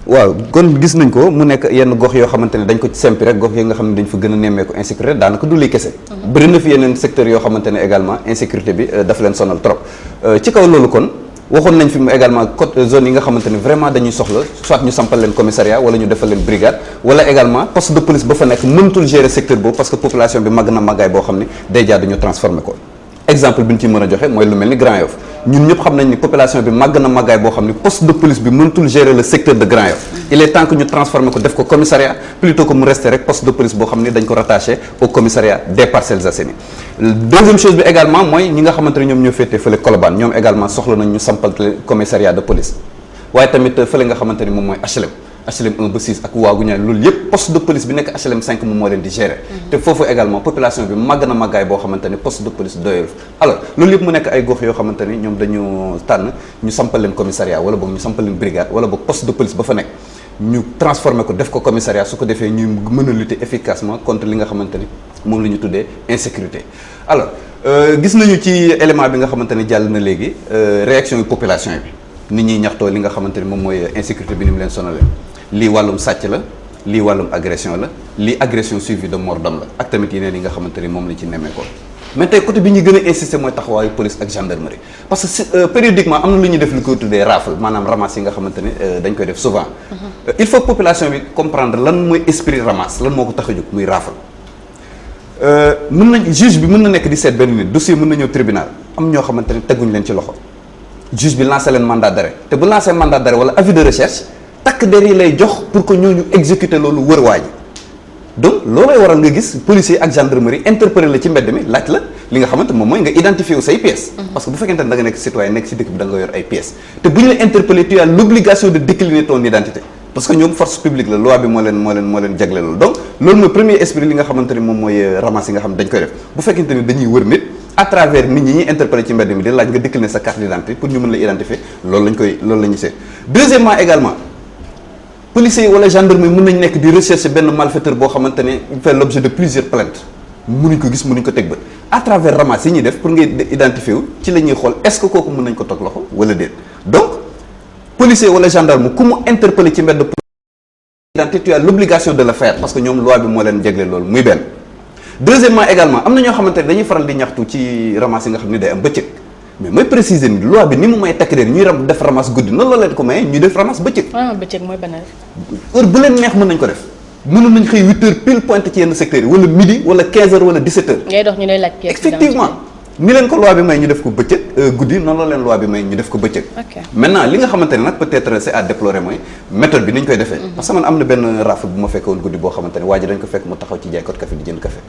waaw kon gis nañ ko mu nekk yenn gox yoo xamante ne dañ ko ci sempi rek gox yi nga xam ne dañ fa gën a nemmeeku insécurité daanaka du lii kese. bëri na fi yeneen secteurs yoo xamante ne également insécurité bi dafa leen sonal trop ci kaw loolu kon waxoon nañ fi mu également côté zone yi nga xamante ne vraiment dañuy soxla soit ñu sampal leen commissariat wala ñu defal leen brigade wala également poste de police ba fa nekk mënatul gérer secteur boobu parce que population bi màgg na màggaay boo xam ne day jaar dañu transformer ko exemple bi ñu ci mën a joxe mooy lu mel ni Grand Yoff ñun ñëpp xam nañ ni population bi màgg na màggaay boo xam ni poste de police bi mënatul gérer le secteur de Grand Yoff il est temps que ñu transformer ko def ko commissariat plutôt que mu rester rek poste de police boo xam ni dañ ko rattaché au commissariat des Parcelles Assainies deuxième chose bi également mooy ñi nga xamante ne ñoom ñoo féetee fële Colobane ñoom également soxla nañ ñu sampal commissariat de police waaye tamit fële nga xamante ni moom mooy HLM 1 ba 6 ak waagu ñaar loolu yëpp poste de police bi nekk HLM 5 moom moo leen di gérer te foofu également population bi màgg na màggaay boo xamante ne poste de police doyul alors loolu yëpp mu nekk ay gox yoo xamante ni ñoom dañu tànn ñu sampal leen commissariat wala boog ñu sampal leen brigade wala boog poste de police ba fa nekk ñu transformer ko def ko commissariat su ko defee ñuy mën a lutter efficacement contre li nga xamante ni moom la ñu tuddee insécurité alors gis nañu ci élément bi nga xamante ni jàll na léegi réaction yu population bi nit ñi ñaxtoo li nga xamante ni moom mooy insécurité bi ni mu leen sonalee lii wàllum sàcc la lii wàllum agression la lii agression suivie de mort d'homme la ak tamit yeneen yi nga xamante ni moom la ci nemmee ko mais tey côté bi ñu gën a insister mooy taxawaayu police ak gendarmerie parce que périodiquement am na lu ñuy def lu koy tuddee rafle maanaam ramasse yi nga xamante ni dañ koy def souvent il faut population bi comprendre lan mooy esprit ramasse lan moo ko tax a jóg muy rafle mën nañ juge bi mën na nekk di seet benn nit dossier mën na ñëw tribunal am ñoo xamante ni teguñ leen ci loxo juge bi lancé leen mandat d'arrêt te bu lancé mandat d'arrêt wala avis de recherche takk der yi lay jox pour que ñooñu exécuter loolu wër waa ji donc loolay waral nga gis policier ak gendarmerie interpeller la ci mbedd mi laaj la li nga xamante moom mooy nga identifier wu say pièces parce que bu fekkente ne da nga nekk citoyen nekk ci dëkk bi da nga yor ay pièces te bu ñu la interpeller tu as l'obligation de décliner ton identité parce que ñoom force publique la loi bi moo leen jagle loolu donc loolu mooy premier esprit li nga xamante ni moom mooy ramasse yi nga xam ne dañ koy def bu fekkente ni dañuy wër nit à travers nit ñi ñuy interpeller ci mbedd mi di laaj nga décliner sa carte d'identité pour ñu mën la identifier loolu la ñuy seet deuxièmement également policiers wala gendarmerie mën nañ nekk di rechercher benn malfaiteur boo xamante ne il fait l'objet de plusieurs plaintes mënuñ ko gis mënuñ ko teg bët à travers ramasse yi ñuy def pour nga identifier wu ci la ñuy xool est-ce que kooku mën nañ ko toog loxo wala déet donc policier wala gendarme ku mu interpellé ci mbedd identité tu as l'obligation de le faire parce que ñoom loi bi moo leen jégle loolu muy benn. Deuxièmement également am na ñoo xamante ne dañuy faral di ñaxtu ci ramas yi nga xam ne day am bëccëg mais mooy préciser ni loi bi ni mu may takk der ñuy def ramas guddi noonu la leen ko maye ñuy def ramas bëccëg. bëccëg mooy ban heure bu leen neex mën nañ ko def mënoon nañ xëy 8 heures pile pointe ci yenn secteurs yi wala midi wala 15 heures wala 17 heures. ngay dox ñu lay laaj effectivement ni leen ko loi bi may ñu def ko bëccëg guddi noonu la leen loi bi may ñu def ko bëccëg. maintenant li nga xamante ne nag peut-être c'est à déplorer mooy méthode bi ni ñu koy defee. parce que man am na benn rafet bu ma fekkoon guddi boo xamante ne waa ji dañ ko fekk mu taxaw ci jaaykat café di jënd café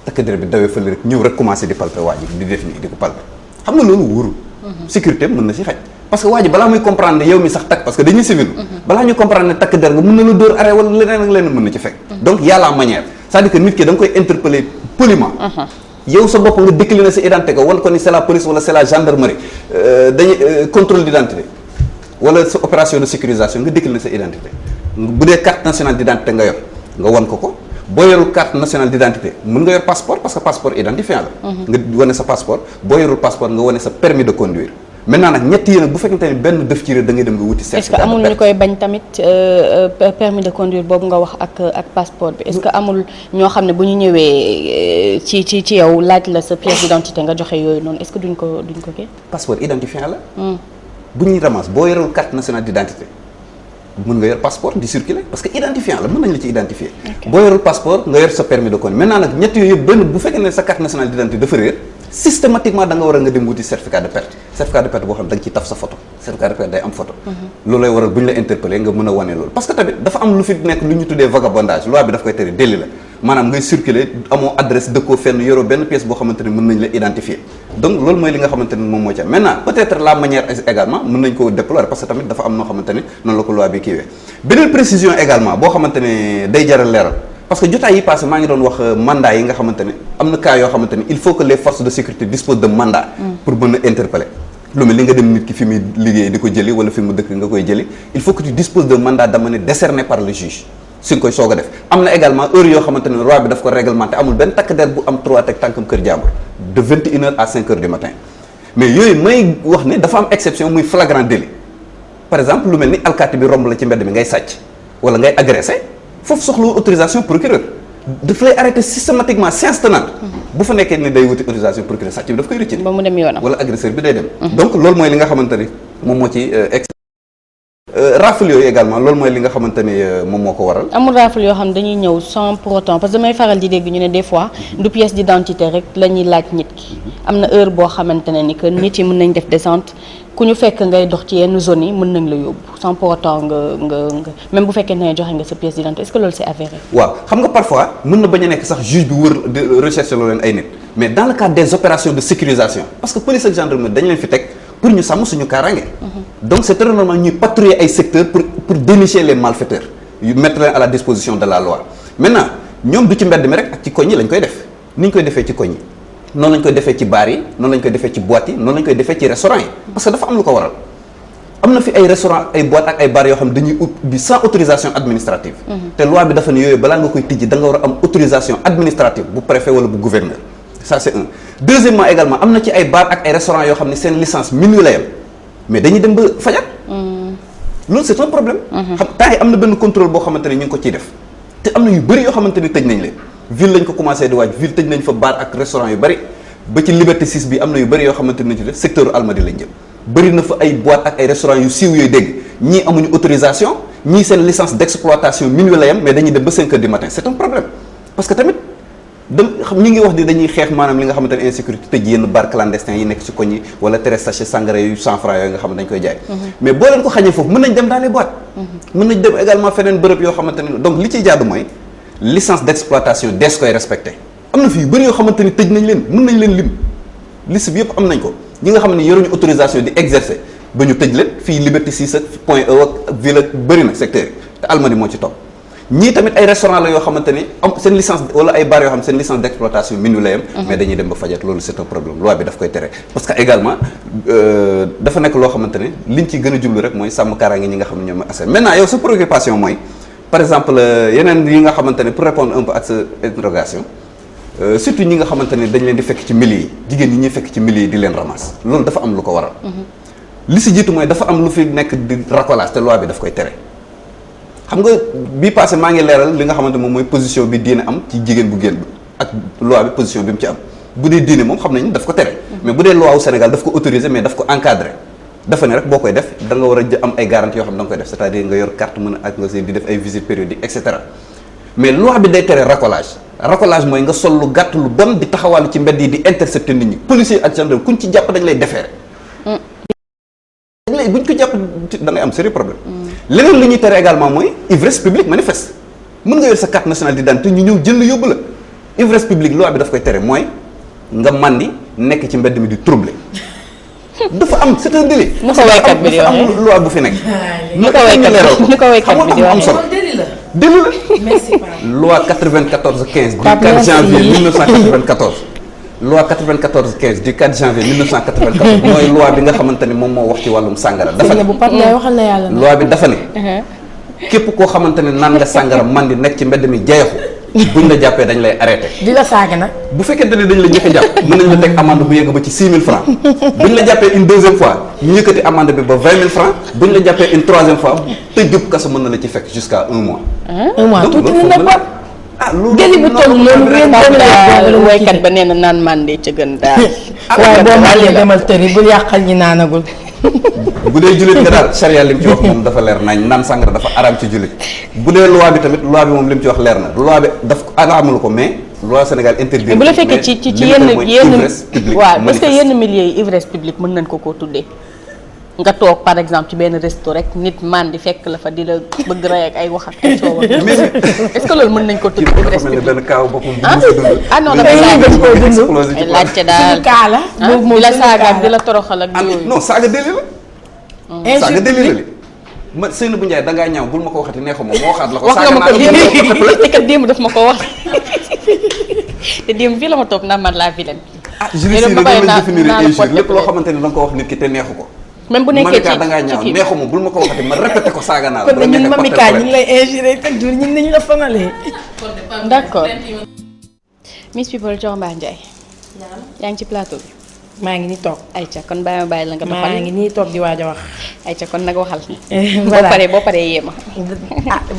takk der bi dawee fële rek ñëw rek commencé di palper waa ji di def nii di ko palper xam nga loolu wóorul. sécurité mën na si xaj parce que waa ji balaa muy comprendre ne yow mi sax takk parce que dañuy civil. balaa ñu comprendre ne takk der nga mën na la dóor arrêt wala leneen ak leneen mën na ci fekk. donc y a la manière c'est-à-dire que nit ki da nga koy interpeller poliment. yow sa bopp nga décliner sa identité ko wan ko ni c'est la police wala c'est la gendarmerie dañuy contrôle d'identité wala sa opération de sécurisation nga décliner sa identité bu dee carte nationale d'identité nga yor nga wan ko ko. boo yorul carte nationale d'identité mën nga yor passeport parce que passeport identifiant la. nga wane sa passeport boo yorul passeport nga wane sa permis de conduire maintenant nag ñett yi nag bu fekkente ni benn def ci réer da ngay dem nga wuti. certificat est-ce que amul ñu koy bañ tamit permis de conduire boobu nga wax ak passeport bi est-ce que amul ñoo xam ne bu ñu ñëwee ci yow laaj la sa pièce d'identité nga joxe yooyu noonu est-ce que duñ ko kii. passeport identifiant la. bu ñuy ramasse boo yorul carte nationale d'identité. mën nga yor passeport di circuler parce que identifiant la mën nañu la ci identifier. boo yorul passeport nga yor sa permis de conduire maintenant nag ñett yooyu yëpp benn bu fekkee ne sa carte nationale d'identité dafa réer systématiquement da nga war a nga dem wuti certificat de perte boo xam ne da nga ciy taf sa photo certificat de perte day am photo. loolu lay waral bu ñu la interpeller nga mën a wane loolu parce que tamit dafa am lu fi nekk lu ñu tuddee vagabondage loi bi daf koy tere délit la maanaam ngay circuler amoo adresse dëkkoo fenn yoroo benn pièce boo xamante ne mën nañ la identifier donc loolu mooy li nga xamante ne moom moo ci am maintenant peut-être la manière également mën nañ ko déplorer parce que tamit dafa am noo xamante ne noonu la ko loi bi kiiwee beneen précision également boo xamante ne day jaral leeral parce que jotaay yi passé maa ngi doon wax mandat yi nga xamante ne am na cas yoo xamante ne il faut que les forces de sécurité disposent de mandat pour mën a interpeller lu mel li nga dem nit ki fi muy liggéey di ko jëli wala fi mu dëkk nga koy jëli il faut que tu disposes de mandat d'amener décerné par le juge si nga koy soog a def am na également heure yoo xamante ne loi bi daf ko réglementé amul benn takk der bu am droit teg tànkam kër jàmbur de 21h à 5h du matin mais yooyu may wax ne dafa am exception muy flagrant délit par exemple lu mel ni alkaati bi romb la ci mbedd mi ngay sàcc wala ngay agressé foofu soxla autorisation procureur daf lay arrêté systématiquement séance tenante bu fa nekkee ni day wuti autorisation procureur sàcc bi daf koy rëcc ba mu dem yoonam wala agresseur bi day dem donc loolu mooy li nga xamante ni moom moo ci rafle yooyu également loolu mooy li nga xamante ni moom moo ko waral. amul rafle yoo xam ne dañuy ñëw sans pour autant parce que damay faral di dégg ñu ne des fois du pièce d'identité rek la ñuy laaj nit ki am na heure boo xamante ne ni que nit yi mën nañ def descente ku ñu fekk ngay dox ci yenn zones yi mën nañ la yóbbu sans pour autant nga même bu fekkee ne joxe nga sa pièce d'identité est-ce que loolu c'est avéré. waaw xam nga parfois mën na bañ a nekk sax juge bi wër de recherche loo leen ay nit mais dans le cadre des opérations de sécurisation parce que police ak gendarmerie dañ leen fi teg pour ñu sàmm suñu kaaraange. donc c'est très normal ñuy patrouiller ay secteurs pour dénicher les malfaiteurs yu mettre leen à la disposition de la loi maintenant ñoom du ci mbedd mi rek ak ci koñ yi lañ koy def ni ñu koy defee ci koñ yi noonu lañ koy defee ci baar yi noonu lañ koy defee ci boîte yi noonu lañ koy defee ci restaurant yi parce que dafa am lu ko waral am na fi ay restaurant ay boîte ak ay baar yoo xam ne dañuy ubbi sans autorisation administrative te loi bi dafa ne yooyu balaa nga koy tijji da nga war a am autorisation administrative bu préfet wala bu gouverneur ça c'est un deuxièmement également am na ci ay bar ak ay restaurants yoo xam ne seen licence minuit la yem mais dañuy dem ba fajar loolu c'est un problème xam temps yi am na benn contrôle boo xamante ne ñu ngi ko ciy def te am na yu bëri yoo xamante ni tëj nañ leen ville lañ ko commencé di waaj ville tëj nañ fa bar ak restaurant yu bëri ba ci Liberté 6 bi am na yu bëri yoo xamante ni ci def secteur Almadies lañ jëm bëri na fa ay boîte ak ay restaurants yu siiw yooyu dégg ñii amuñu autorisation ñii seen licence d'exploitation minuit la yem mais dañuy dem ba 5 heures du matin c'est un problème parce que tamit ñu ngi wax ni dañuy xeex maanaam li nga xamante ne insécurité tëj yenn bar clandestin yi nekk ci koñ yi wala tere sachet sangara yu 100 francs yooyu nga xam ne dañ koy jaay mais boo leen ko xañee foofu mën nañ dem dans les boîtes mën nañ dem également feneen bërëb yoo xamante ne donc li ciy jaadu mooy licence d'exploitation dees koy respecté am na fi yu bëri yoo xamante ni tëj nañ leen mën nañ leen lim liste bi yëpp am nañ ko ñi nga xam ne yoruñu autorisation di exercer ba ñu tëj leen fii Liberté 6 ak Point E ak ville ak bëri na secteur yi te Almadies moo ci topp ñii tamit ay restaurant la yoo xamante ni am seen licence wala ay bar yoo xam seen licence d'exploitation minuit la yem mais dañuy dem ba fajar loolu c'est un problème loi bi daf koy tere parce que également dafa nekk loo xamante ne liñ ci gën a jublu rek mooy sàmm kaaraange ñi nga xam ne ñoom askan maintenant yow sa préoccupation mooy par exemple yeneen yi nga xamante ne pour répondre un peu à sa interrogation surtout ñi nga xamante ne dañ leen di fekk ci milieu yi jigéen ñi ñuy fekk ci milieu yi di leen ramas loolu dafa am lu ko waral li si jiitu mooy dafa am lu fi nekk di racolage te loi bi daf koy tere xam nga bii passé maa ngi leeral li nga xamante moom mooy position bi diine am ci jigéen bu génn ak loi bi position bi mu ci am bu dee diine moom xam nañu daf ko tere mais bu dee loi wu Sénégal daf ko autorisé mais daf ko encadré dafa ne rek boo koy def da nga war a am ay garanties yoo xam ne da nga koy def c'est-à-dire nga yor carte mën a ak nga di def ay visites périodiques et cetera mais loi bi day tere racolage mooy nga sol lu gàtt lu bon di taxawaalu ci mbedd yi di intercepter nit ñi policier ak gendarme kuñ ci jàpp dañ lay déférer dañ lay buñ ko jàpp da ngay am sérieux problème leneen li ñuy tere également mooy ivresse publique manifeste mën nga yor sa carte nationale d'identité ñu ñëw jël yóbbu la ivresse publique loi bi daf koy tere mooy nga mandi nekk ci mbedd mi di troubler dafa am c'est un délit. nu ko waykat bi di dafa am loi bu fi nekk. nu ko waykat bi di am solo. délit la. merci loi 94 15 du 4 janvier 1994. loi 94 15 du 4 janvier 1994 mooy loi bi nga xamante ni moom moo wax ci wàllum sàngara. dafa ne bu Pape Ndiaye waxal na yàlla. loi bi dafa ne. képp koo xamante ne naan nga sàngara man di nekk ci mbedd mi jeexu buñ la jàppee dañ lay arrêté. di la saaga nag. bu fekkente ne dañ la njëkk a jàpp mën nañ la teg amende bu yegg ba ci 6 000 francs buñ la jàppee une deuxième fois ñu yëkkati amende bi ba 20 000 francs buñ la jàppee une troisième fois tëjub kaso mën na la ci fekk jusqu'à 1 mois. 1 mois tuuti na ko. ah loolu gëli bu toll loolu waykat ba nee na naan màndee ca gën daal. waaye boo màndee demal tëri bul yàqal ñi naanagul. bu dee jullit nga daal charia lim ci wax moom dafa leer nañ naan sàngara dafa araam ci jullit bu dee loi bi tamit loi bi moom lim ci wax leer na loi bi daf araamul ko mais loi Sénégal interdit bu la fekkee ci yenn waaw parce que yenn milieux yi ivresse publique mën nañ ko koo tuddee nga toog par exemple ci benn resto rek nit man di fekk la fa di la bëgg rey ak ay wax ak ay coow est-ce que loolu mën nañ ko tudd ivresse publique benn kaaw boppam ah non dafa laajte daal kaala di la saaga di la toroxal ak non saaga déli la saaga déli la li ma Seynabou Ndiaye dangaa ñaaw bul ma ko waxati neexuma moo waxaat la ko wax nga ma ko démb te kat démb daf ma ko wax te démb fii la ma toog naan man la vilaine juriste yi dañoo définir injure lépp loo xamante ne da nga ko wax nit ki te neexu ko même bu nekkee ci dangaa ñaaw neexuma bul ma ko waxati ma répété ko saaga naa la kon ñun Mamika ñu ngi lay injuré chaque jour ñun nañu la fanalee d'accord Miss People Diormba Ndiaye yaa ngi ci plateau bi maa ngi nii toog. ayca kon bàyyi ma bàyyi la nga doxal maa ngi nii toog di waaj a wax. ayca kon nag waxal. voilà boo paree yéema.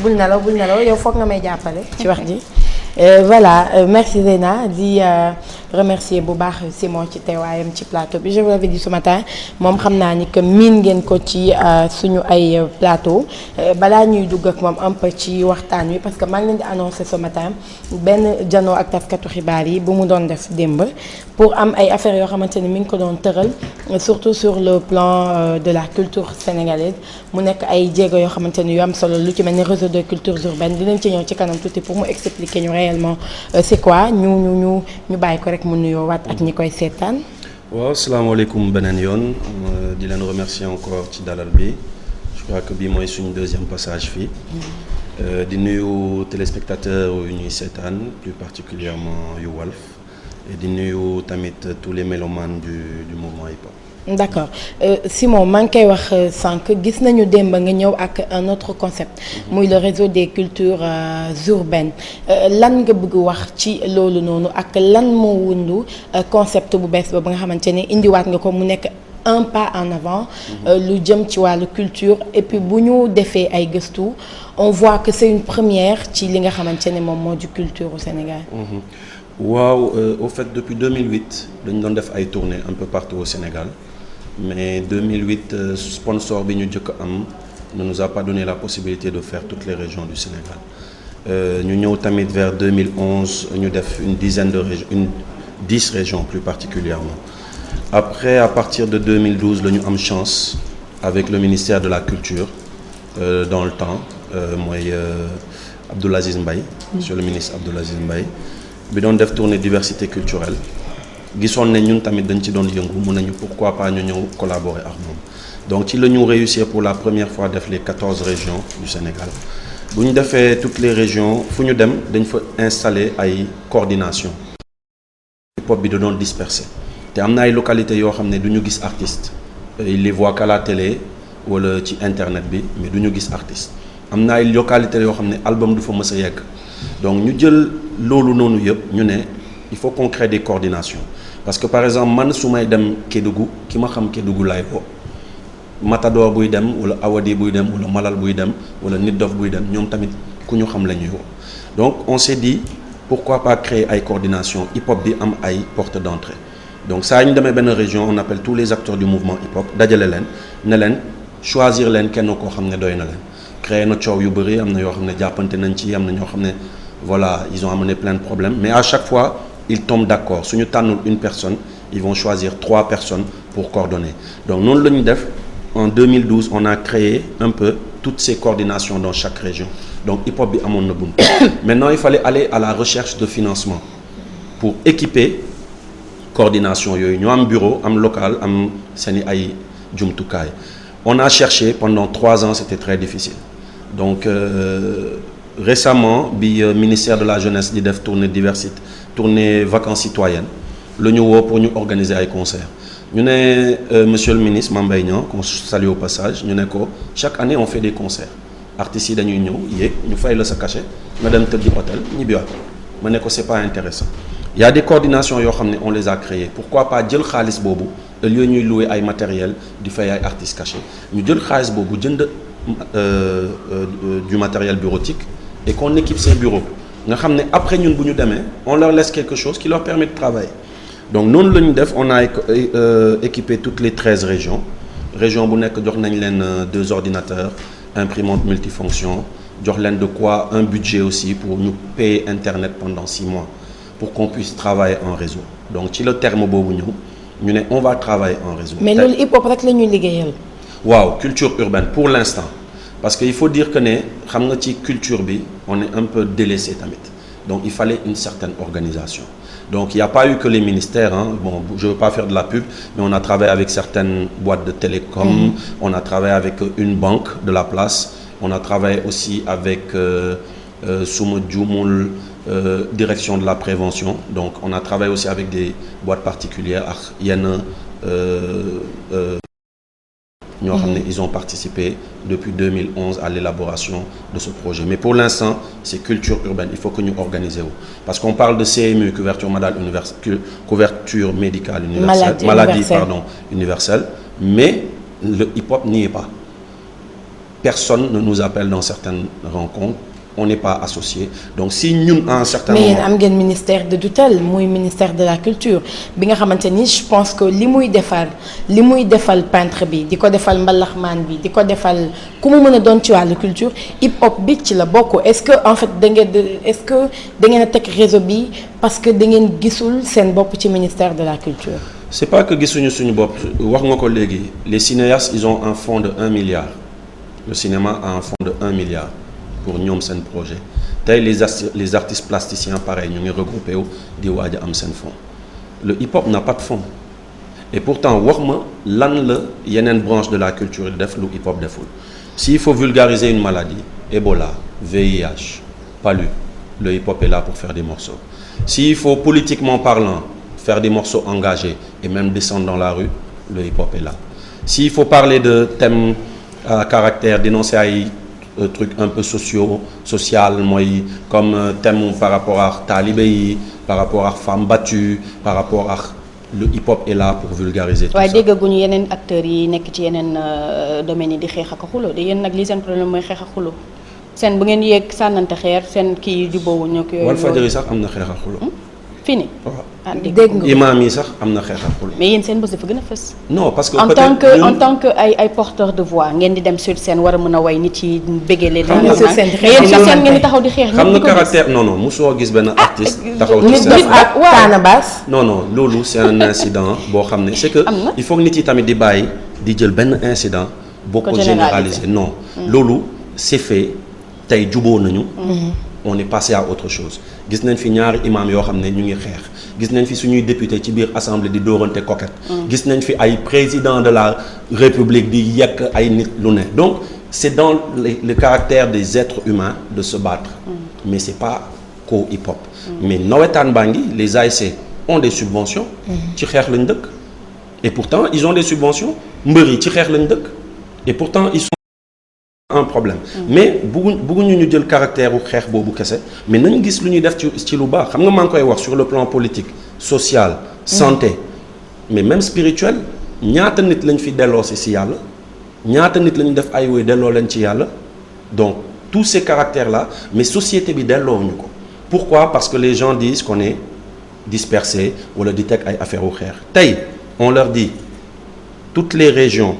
bul nelaw yow foog nga may jàppale ci wax ji. voilà merci Zeyna di remercier bu baax Simon ci teewaayam ci plateau bi je vous l'avais dit ce matin moom xam naa ni que miin ngeen ko ci suñu ay plateau balaa ñuy dugg ak moom un peu ci waxtaan wi parce que maa ngi leen di annoncer ce matin benn janoo ak taskatu xibaar yi bu mu doon def démb pour am ay affaires yoo xamante ni mi ngi ko doon tëral surtout sur le plan de la culture sénégalaise mu nekk ay jéego yoo xamante ni yu am solo lu ci mel ni réseau de cultures urbaines dinañ ci ñëw ci kanam tuuti pour mu expliquer ñu réellement c'est quoi ñu bàyyi ko rek mu nuyoo waat ak ñi koy seetaan. waaw salaamaaleykum beneen yoon di leen remercier encore ci dalal bi je crois que bii mooy suñu deuxième passage fii di nuyu téléspectateurs yu ñuy seetaan plus particulièrement yu Walf et di nuyu tamit tous les mélomanes du mouvement hip-hop. d'accord Simon maa ngi koy wax sànq gis nañu démb nga ñëw ak un autre concept muy le réseau des cultures urbaines lan nga bëgg wax ci loolu noonu ak lan moo wundu concept bu bees ba nga xamante ne indiwaat nga ko mu nekk un pas en avant lu jëm ci wàllu culture et puis bu ñu defee ay gëstu on voit que c'est une première ci li nga xamante ne moom moo di culture au Sénégal. waaw au fait depuis 2008 dañu doon def ay tournées un peu partout au Sénégal. mais 2008 sponsor bi ñu jëkk am ne nous a pas donné la possibilité de faire toutes les régions du Sénégal ñu ñëw tamit vers 2011 ñu def une dizaine de régions 10 régions plus particulièrement après à partir de 2012 la ñu am chance avec le ministère de la Culture dans le temps mooy Abdoul Aziz Mbaye monsieur le ministre Abdoul Aziz Mbaye bi doon def tournée diversité culturelle gisoon ne ñun tamit dañ ci doon yëngu mun nañu pourquoi pas ñu ñëw collaborer ak moom donc ci la ñu réussir pour la première fois def les 14 régions du Sénégal bu ñu defee toutes les régions fu ñu dem dañ fa installer ay coordination hip-hop bi da doon dispersé te am na ay localités yoo xam ne du ñu gis artiste ils les voient qu'à la télé wala ci internet bi mais du ñu gis artiste am na ay localités yoo xam ne album du fa mës a yegg donc ñu jël loolu noonu yëpp ñu ne il faut qu'on crée des coordinations parce que par exemple man su may dem Kédougou ki ma xam Kédougou laay woo Matador buy dem wala Awadi buy dem wala Malal buy dem wala Nit Dof buy dem ñoom tamit ku ñu xam la ñuy woo donc on s'est dit pourquoi pas créer ay coordination hip-hop bi am ay porte d'entrée donc saa ñu demee benn région on appelle tous les acteurs du mouvement hip-hop dajale leen ne leen choisir leen kenn koo xam ne doy na leen créer na coow yu bëri am na yoo xam ne jàppante nañ ci am na ñoo xam ne voilà ils ont amené plein de problèmes mais à chaque fois ils tombent d'accord suñu tànnul une personne ils vont choisir 3 personnes pour coordonner donc noonu la ñu def en 2012 on a créé un peu toutes ces coordinations dans chaque région donc hip-hop bi amoon na bunt maintenant il fallait aller à la recherche de financement pour équiper coordination yooyu ñu am bureau am local am seeni ay jumtukaay on a cherché pendant 3 ans c'était très difficile donc récemment bi ministère de la jeunesse di def tournée vacances citoyennes la ñu woo pour ñu organiser ay concerts ñu ne monsieur le ministre Mame Mbaye Niang qu'on salue au passage ñu ne ko chaque année on fait des concerts artistes yi dañuy ñëw yéeg ñu fay la sa cachet nga dem tëddi hôtel ñibbiwaat ma ne ko c'est pas intéressant il y a des coordinations yoo xam ne on les a créées pourquoi pas jël xaalis boobu au lieu ñuy louer ay matériel di fay ay artistes cachés ñu jël xaalis boobu jënd du matériel bureautique et qu'on équipe ces bureaux nga xam ne après ñun bu ñu demee on leur laisse quelque chose qui leur permet de travailler donc noonu la ñu def on a équipé toutes les 13 régions région bu nekk jox nañ leen 2 ordinateurs imprimante multifonction jox leen de quoi un budget aussi pour ñu payer internet pendant 6 mois pour qu'on puisse travailler en réseau donc ci le terme boobu ñëw ñu ne on va travailler en réseau. mais loolu hip hop rek la ñuy liggéeyal. waaw culture urbaine pour l'instant parce que il faut dire que ne xam nga ci culture bi on est un peu délaissé tamit donc il fallait une certaine organisation donc il n'y a pas eu que les ministères bon je veux pas faire de la pub mais on a travaillé avec certaines boîtes de télécom on a travaillé avec une banque de la place on a travaillé aussi avec suma juumul direction de la prévention donc on a travaillé aussi avec des boîtes particulières ak yenn ñoo xam ne ils ont participé depuis 2011 à l'élaboration de ce projet mais pour l'instant c'est culture urbaine il faut que ñu organiser wu parce qu'on parle de CMU couverture médicale universelle maladie universelle mais le hip-hop n'y est pas personne ne nous appelle dans certaines rencontres on n'est pas associé donc si ñun à un certain moment. mais yéen am ngeen ministère de tutelle muy ministère de la culture bi nga xamante ni je pense que li muy defal peintre bi di ko defal mbalaxmaan bi di ko defal ku mu mën a doon ci wàllu culture hip hop bi ci la bokk est-ce que en fait da ngeen a teg réseau bi parce que da ngeen gisul seen bopp ci ministère de la culture. c'est pas que gisuñu suñu bopp wax nga ko léegi les cinéastes ils ont un fonds de 1 milliard le cinéma a un fonds de 1 milliard. pour ñoom seen projet tey les artistes plasticiens pareil ñu ngi regroupé wu di waaj a am seen fonds le hip-hop n'a pas de fonds et pourtant wax ma lan la yeneen branche de la culture def lu hip-hop deful s'il faut vulgariser une maladie Ebola VIH palu le hip-hop est là pour faire des morceaux s'il faut politiquement parlant faire des morceaux engagés et même descendre dans la rue le hip-hop est là s'il faut parler de thèmes à caractère dénoncer ay truc un peu social mooy comme thème par rapport à talibé yi par rapport à femmes battues par rapport à le hip-hop est là pour vulgariser tout ça. waaye déggaguñu yeneen acteurs yi nekk ci yeneen domaines yi di xeex ak xulo de yéen nag li seen problème mooy xeex ak xulo seen bu ngeen yéeg sànnante xeer seen kii jubóowu ñoo ko yooyu. Walfadjri sax am na xeex ak xulo. fini. waaw dégg nga imaam yi sax am na xeex ak xulo. mais yéen seen bés dafa gën a fës. non parce que en tant que ay porteurs de voix ngeen di dem sur scène war a mën a way nit yi bëggee leen. xam nga sur scène ngeen di taxaw di xeex. xam nga caractère non musoo gis benn artiste. taxaw ci scène non loolu c'est un incident boo xam ne c'est que il faut que nit yi tamit di bàyyi di jël benn incident. boo ko généraliser non. loolu c'est fait tey juboo nañu. on est passé à autre chose gis nañ fi ñaari imam yoo xam ne ñu ngi xeex gis nañ fi suñuy député ci biir assemblée di dóorante coquette gis nañ fi ay président de la république di yekk ay nit lu ne donc c'est dans le caractère des êtres humains de se battre mais c'est pas qu'au hip-hop mais nawetaan baa ngi les ASC ont des subventions ci xeex lañ dëkk et pourtant ils ont des subventions mbër yi ci xeex lañ dëkk et pourtant ils sont un problème mais bëgguñu ñu jël caractère u xeex boobu kese mais nañu gis lu ñuy def ci lu baax xam nga maa ngi koy wax sur le plan politique social santé mais même spirituel ñaata nit lañ fi delloo si yàlla ñaata nit la ñu def ay woy delloo leen ci yàlla donc tous ces caractères là mais société bi delloowuñu ko pourquoi parce que les gens disent qu'on est dispersé wala di teg ay affaire u xeex tey on leur dit toutes les régions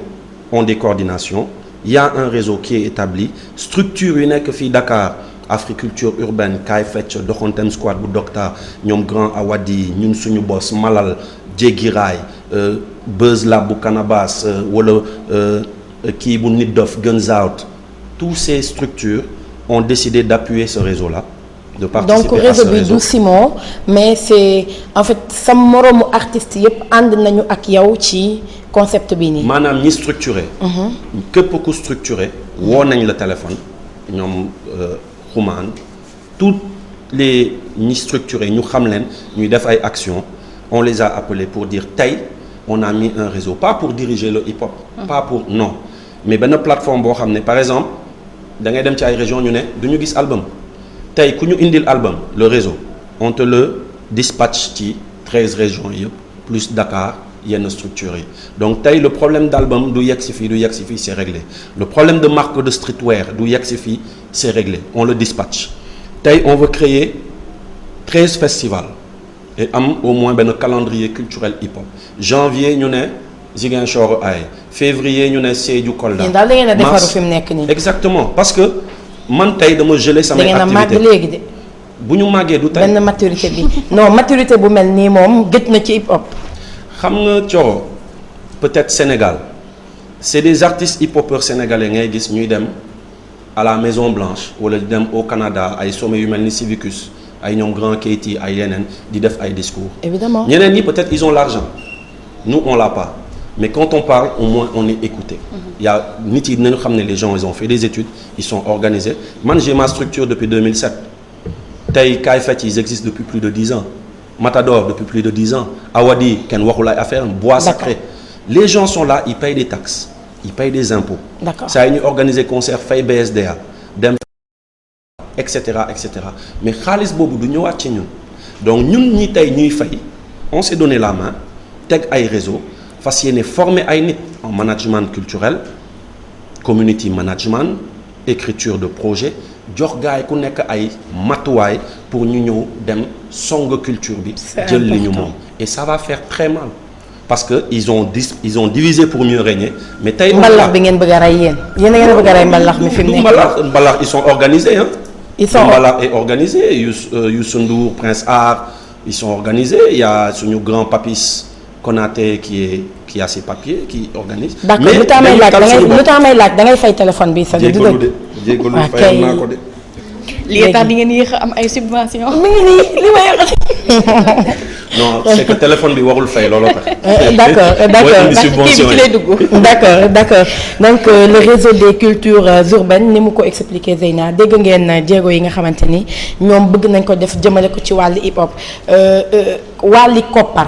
ont des coordinations il y a un réseau qui est établi structure yu nekk fii Dakar Africulture urbaine Kaay Fecc Doxantem Squad bu Docteur ñoom Grand Awadi ñun suñu boss Malal Jéggi Raay Buzz Lab bu Canabas wala kii bu Nit Dof Guns Out toutes ces structures ont décidé d'appuyer ce réseau-là de participer donc à ce réseau bi du Simon mais c'est en fait sa moroomu artistes yëpp ànd nañu ak yow ci concept bi nii. maanaam ñi structuré. képp ku structuré woo nañ la téléphone ñoom xumaan tous les ñi structuré ñu xam leen ñuy def ay actions on les a appelés pour dire tey on a mis un réseau pas pour diriger le hip-hop. pas pour non mais benn plateforme boo xam ne par exemple da ngay dem ci ay régions ñu ne du ñu gis album. tey ku ñu indil album le réseau on te le dispatche ci 13 régions yëpp plus Dakar yenn structures yi donc tey le problème d'album du yegg si fii du yegg si fii c'est réglé le problème de marque de streetwear du yegg si fii c'est réglé on le dispatche tey on veut créer 13 festivals et am au moins benn calendrier culturel hip-hop janvier ñu ne Ziguinchor ay février ñu ne Sédhiou Kolda yéen daal da ngeen a defaru fi mu nekk nii. exactement parce que man tey dama gelé samay activité da ngeen a màgg léegi de. bu ñu màggee du tey benn maturité bi non maturité bu mel nii moom gëj na ci hip hop. xam nga Thioro peut-être Sénégal c'est des artistes hip-hopeurs sénégalais ngay gis ñuy dem à la Maison Blanche wala di dem au Canada ay sommets yu mel ni Civicus ay ñoom Grand Keyti ay yeneen di def ay discours. évidemment ñeneen ñi peut-être ils ont l'argent nous on l'a pas mais quand on parle au moins on est écouté. Il y a nit yi dinañu xam ne les gens ils ont fait des études ils sont organisés man j'ai ma structure depuis 2007 tey Kaay Fecc ils existent depuis plus de 10 ans Matador depuis plus de 10 ans Awadi kenn waxul ay affaire Bois Sacré les gens sont là ils payent des taxes ils payent des impôts. D'accord. saa yi ñu organiser concert fay BSDA dem etc mais xaalis boobu du ñëwaat ci ñun donc ñun ñi tey ñuy fay on s'est donné la main teg ay réseau fas yéene former ay nit en management culturel community management écriture de projet jox gaay ku nekk ay matuwaay pour ñu ñëw dem song culture bi jël li ñu moom et ça va faire très mal parce que ils ont divisé pour mieux régner mais tey mbalax bi ngeen bëgg a rey yéen a ngeen a bëgg a rey mbalax mi fi mu nekk mbalax ils sont organisés hein mbalax est organisé Youssou Ndour Prince Art ils sont organisés il y a suñu grand Papis Konaté qui a ses papiers qui organise. d'accord lu tax may laaj da ngay fay téléphone bi sax. jégalu fayal naa ko de. lii tax di ngeen yéex a am ay subventions. mi ngi nii li may wax. non c'est que téléphone bi warul fay looloo tax. d'accord donc le réseau des cultures urbaines ni mu ko expliqué Zeyna dégg ngeen jéego yi nga xamante ni ñoom bëgg nañ ko def jëmale ko ci wàllu hip hop wàlli koppar.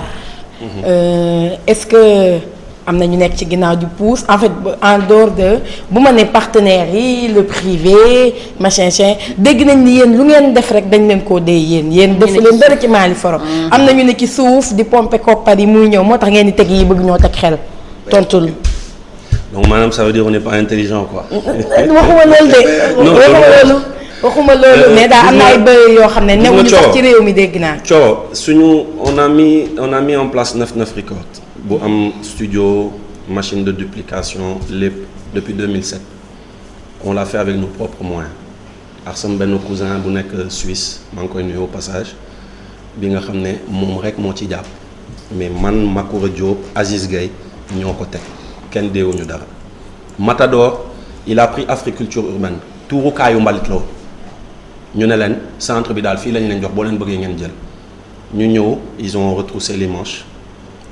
Est-ce que am na ñu nekk ci ginnaaw du pouce en fait en dehors de bu ma nee partenaires yi le privé machin dégg nañ ni yéen lu ngeen def rek dañ leen koo dee yéen def leen dara ci Mali Foro am na ñu ne ci suuf di pomper koppar yi muy ñëw moo tax ngeen di teg yi bëgg ñoo teg xel tontul. donc maanaam ça veut dire on n'est pas intelligent quoi. waxuma loolu de. waxuma loolu mais daa am na ay bëy yoo xam ne newuñu sax ci réew mi dégg naa. suñu on a mis en place 99 Records bu am studio machine de duplication lépp depuis 2007 on l'a fait avec nos propres moyens ak sama benn cousin bu nekk Suisse maa ngi koy nuyu au passage bi nga xam ne moom rek moo ci jàpp mais man Makoura Diop Aziz Gueye ñoo ko teg kenn deewuñu dara Matador il a pris Africulture urbaine tuurukaayu mbalit la ñu ne leen centre bi daal fii lañ leen jox boo leen bëggee ngeen jël ñu ñëw ils ont retroussé les manches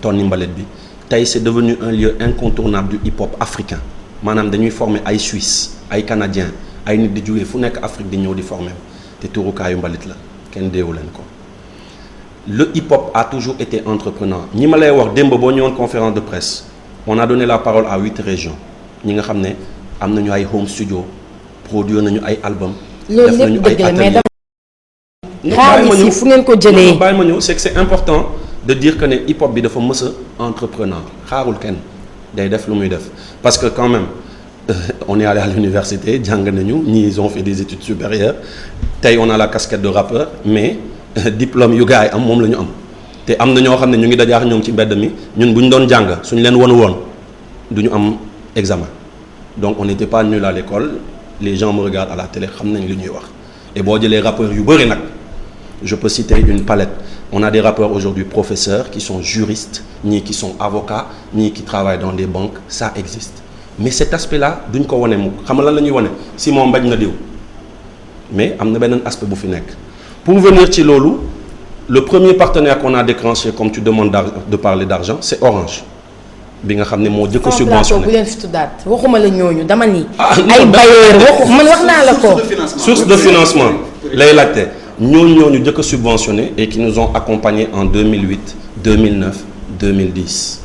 tonni mbalit bi tey c'est devenu un lieu incontournable du hip-hop africain maanaam dañuy former ay Suisse ay Canadiens ay nit di jógee fu nekk Afrique di ñëw di former te tuurukaayu mbalit la kenn deewu leen ko. Le hip-hop a toujours été entrepreneur ñi ma lay wax démb boo ñëwoon conférence de presse on a donné la parole à 8 régions ñi nga xam ne am nañu ay home studio produire nañu ay album loolu lépp dëgg la mais xaalis yi fu ngeen ko jëlee bàyyi ma ñëw c'est que c'est important de dire que ne hip hop bi dafa mës a entrepreneur xaarul kenn day def lu muy def parce que quand même on est allé à l'université jàng nañu ñii ils ont fait des études supérieures tey on a la casquette de rappeur mais diplôme yu gars yi am moom la ñu am te am na ñoo xam ne ñu ngi dajaax ñoom ci mbedd mi ñun bu ñu doon jàng suñu leen won woon du ñu am examen donc on n'était pas nul à l'école les gens me regardent à la télé xam nañ li ñuy wax et boo jëlee rappeurs yu bëri nag je peux citer une palette on a des rappeurs aujourd'hui professeurs qui sont juristes ñii qui sont avocats ñii qui travaillent dans des banques ça existe mais cet aspect-là duñ ko wane mukk xam nga lan la ñuy wane Simon mbaj na diw mais am na beneen aspect bu fi nekk pour venir ci loolu le premier partenaire qu'on a déclenché comme tu demandes de parler d'argent c'est Orange bi nga xam ne moo jëkk a subventionné bu leen fi tuddaat waxuma la ñooñu dama ni ay bailleurs waxu man wax naa la ko source de financement lay laajte ñooñu jëkk a subventionné et qui nous ont accompagnés en 2008 2009 2010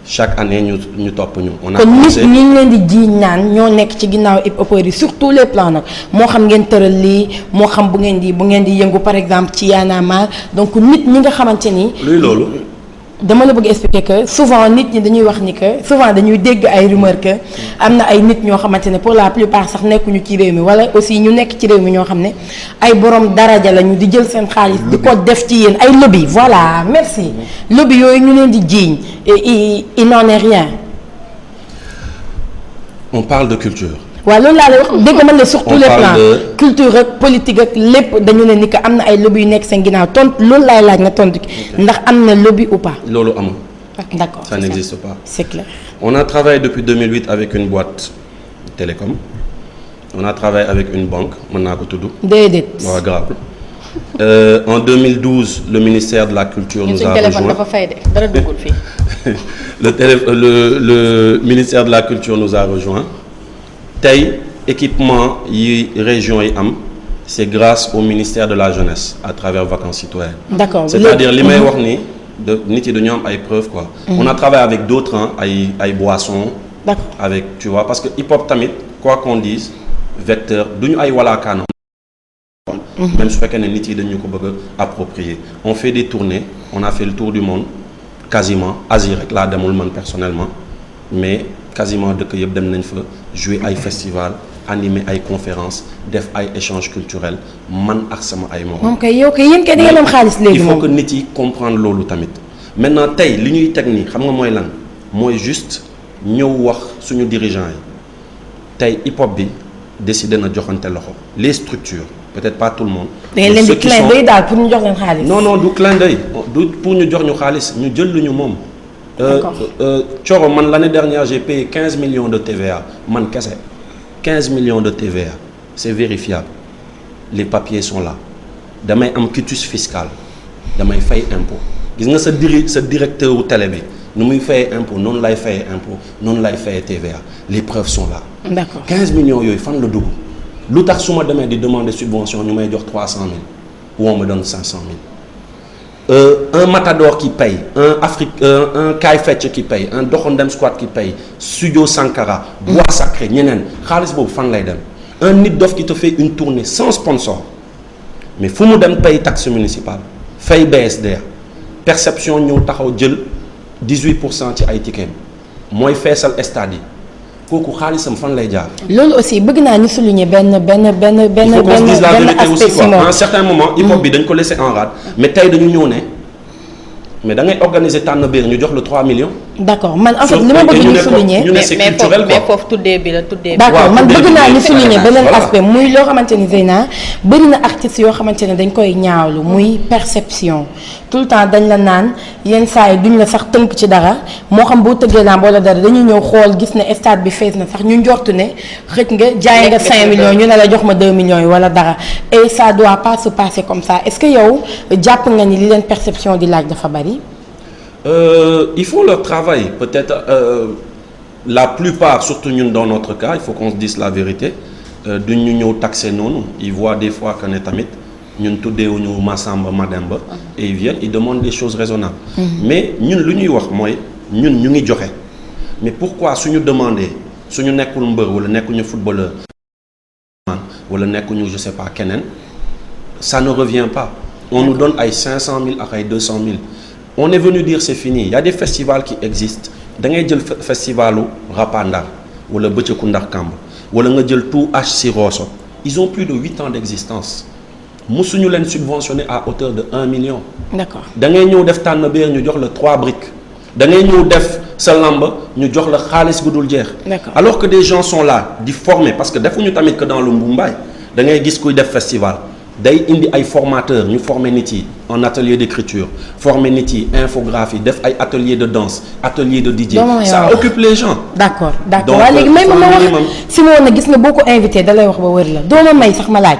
chaque année ñu topp ñu. on a kon nit ñi leen di jiiñ naan ñoo nekk ci ginnaaw hip-hopeurs yi sur tous les plans nag moo xam ngeen tëral lii moo xam bu ngeen di yëngu par exemple ci Y'en a marre donc nit ñi nga xamante ni. luy loolu. dama la bëgg expliquer que souvent nit ñi dañuy wax ni que souvent dañuy dégg ay rumeur que am na ay nit ñoo xamante ne pour la plupart sax nekkuñu ci réew mi wala aussi ñu nekk ci réew mi ñoo xam ne ay borom daraja lañu di jël seen xaalis di ko def ci yéen ay lobby voilà merci lobby yooyu ñu leen di jiiñ il n'en est rien. on parle de culture. waaw loolu laa lay wax dégg man la sur tous les plans culture ak politique ak lépp dañu ne ni que am na ay lobby yu nekk seen ginnaaw tontu loolu laay laaj nga tontu ndax am na lobby ou pas. loolu amul. d'accord ça n'existe pas. c'est clair. on a travaillé depuis 2008 avec une boîte télécom on a travaillé avec une banque mën naa ko tudd. déedéet. waaw grave. En 2012 le ministère de la culture nous a rejoint dafa fay de dara duggul fii. le ministère de la culture nous a rejoint. tey équipement yi région yi am c'est grâce au ministère de la jeunesse à travers Vacances citoyennes. D'accord. C'est-à-dire li may wax ni nit yi dañoo am ay preuves quoi. On a travaillé avec d'autres ay boissons. D'accord. Avec tu vois parce que hip hop tamit quoi qu'on dise vecteur duñu ay walaakaano. Même su fekkee ne nit yi dañu ko bëgg a approprier. On fait des tournées on a fait le tour du monde quasiment Asie rek laa demul man personnellement mais. quasiment dëkk yëpp dem nañ fa jouer ay festival animer ay conférences def ay échanges culturels man ak sama ay morom. moom kay yow kay yéen kay da ngeen am xaalis léegi il faut que nit yi comprendre loolu tamit maintenant tey li ñuy teg nii xam nga mooy lan mooy juste ñëw wax suñu dirigeants yi tey hip hop bi décidé na joxante loxo les structures peut-être pas tout le monde. da ngeen leen di clin d'œil daal pour ñu jox leen xaalis. non du clin d'œil du pour ñu jox ñu xaalis ñu jël lu ñu moom. Thioro man l'année dernière j'ai payé 15 millions de TVA man kese 15 millions de TVA c'est vérifiable les papiers sont là damay am quitus fiscal damay fay impôt gis nga sa directeur wu télé bi nu muy fayee impôt noonu lay fayee impôt noonu lay fayee TVA les preuves sont là. D'accord. 15 millions yooyu fan la dugg lu tax su ma demee di demander subvention ñu may jox 300 000 ou on me donne 500 000. Un Matador qui paye un Kaay Fecc qui paye un Doxandem Squad qui paye Studio Sankara Bois Sacré ñeneen xaalis boobu fan lay dem un Nit Dof qui te fait une tournée sans sponsor mais fu mu dem paye taxe municipale fay BSDA perception ñëw taxaw jël 18% ci ay ticket mooy feesal stade yi kooku xaalisam fan lay jaar. loolu aussi bëgg naa ñu souligner benn il faut qu'on se dise la vérité aussi aspect quoi à un certain moment hip hop bi dañ ko laisser en rade mais tey dañu ñëw ne mais da ngay organiser tànn biir ñu jox le 3 millions. d'accord man en fait li ma bëgg ñu souligner mais foofu tuddee bi la tuddee. d'accord man bëgg naa ñu souligner beneen aspect muy loo xamante ni Zeyna bëri na artistes yoo xamante ne dañ koy ñaawlu muy perception tout le temps dañ la naan yenn saa yi duñ la sax tënk ci dara moo xam boo tëggee lamb wala dara dañuy ñëw xool gis ne stade bi fees na sax ñu njortu ne xëj nga jaay nga 5 millions ñu ne la jox ma 2 millions yi wala dara et ça doit pas se passer comme ça est-ce que yow jàpp nga ni li leen perception di laaj dafa bari. Ils font leur travail peut-être la plupart surtout ñun dans notre cas il faut qu'on se dise la vérité duñ ñu ñëw taxer noonu ils voient des fois que ne tamit ñun tuddeewuñu Massamba Mademba et ils viennent ils demandent des choses raisonnables mais ñun lu ñuy wax mooy ñun ñu ngi joxe mais pourquoi suñu demander suñu nekkul mbër wala nekkuñu footballeur wala nekkuñu je sais pas keneen ça ne revient pas on nous donne ay 500 000 ak ay 200 000 on est venu dire c'est fini il y a des festivals qui existent da ngay jël festivalu Rapandar wala bëccëgu Ndar Kamb wala nga jël tout HC Rosso ils ont plus de 8 ans d'existence musuñu leen subventionné à hauteur de 1 million. D'accord. da ngay ñëw def tànn beer ñu jox la 3 briques da ngay ñëw def sa lamb ñu jox la xaalis bu dul jeex. D'accord. Alors que des gens sont là di former parce que defuñu tamit que dans le mbumbaay da ngay gis kuy def festival day indi ay formateurs ñu former nit yi en atelier d'écriture former nit yi infographie def ay atelier de danse atelier de DJ. Ça occupe les gens. D'accord waaye léegi may ma wax Simone gis nga boo ko invité da lay wax ba wër la doo ma may sax ma laaj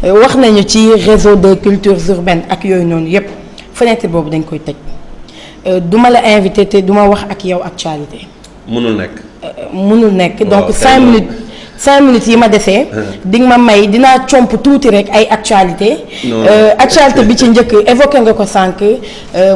wax nañu ci réseau des cultures urbaines ak yooyu noonu yépp fenêtre boobu dañ koy tëj duma la invité te duma wax ak yow actualité. mënul nekk donc 5 minutes yi ma desee di nga ma may dinaa comp tuuti rek ay actualité actualité bi ci njëkk évoqué nga ko sànq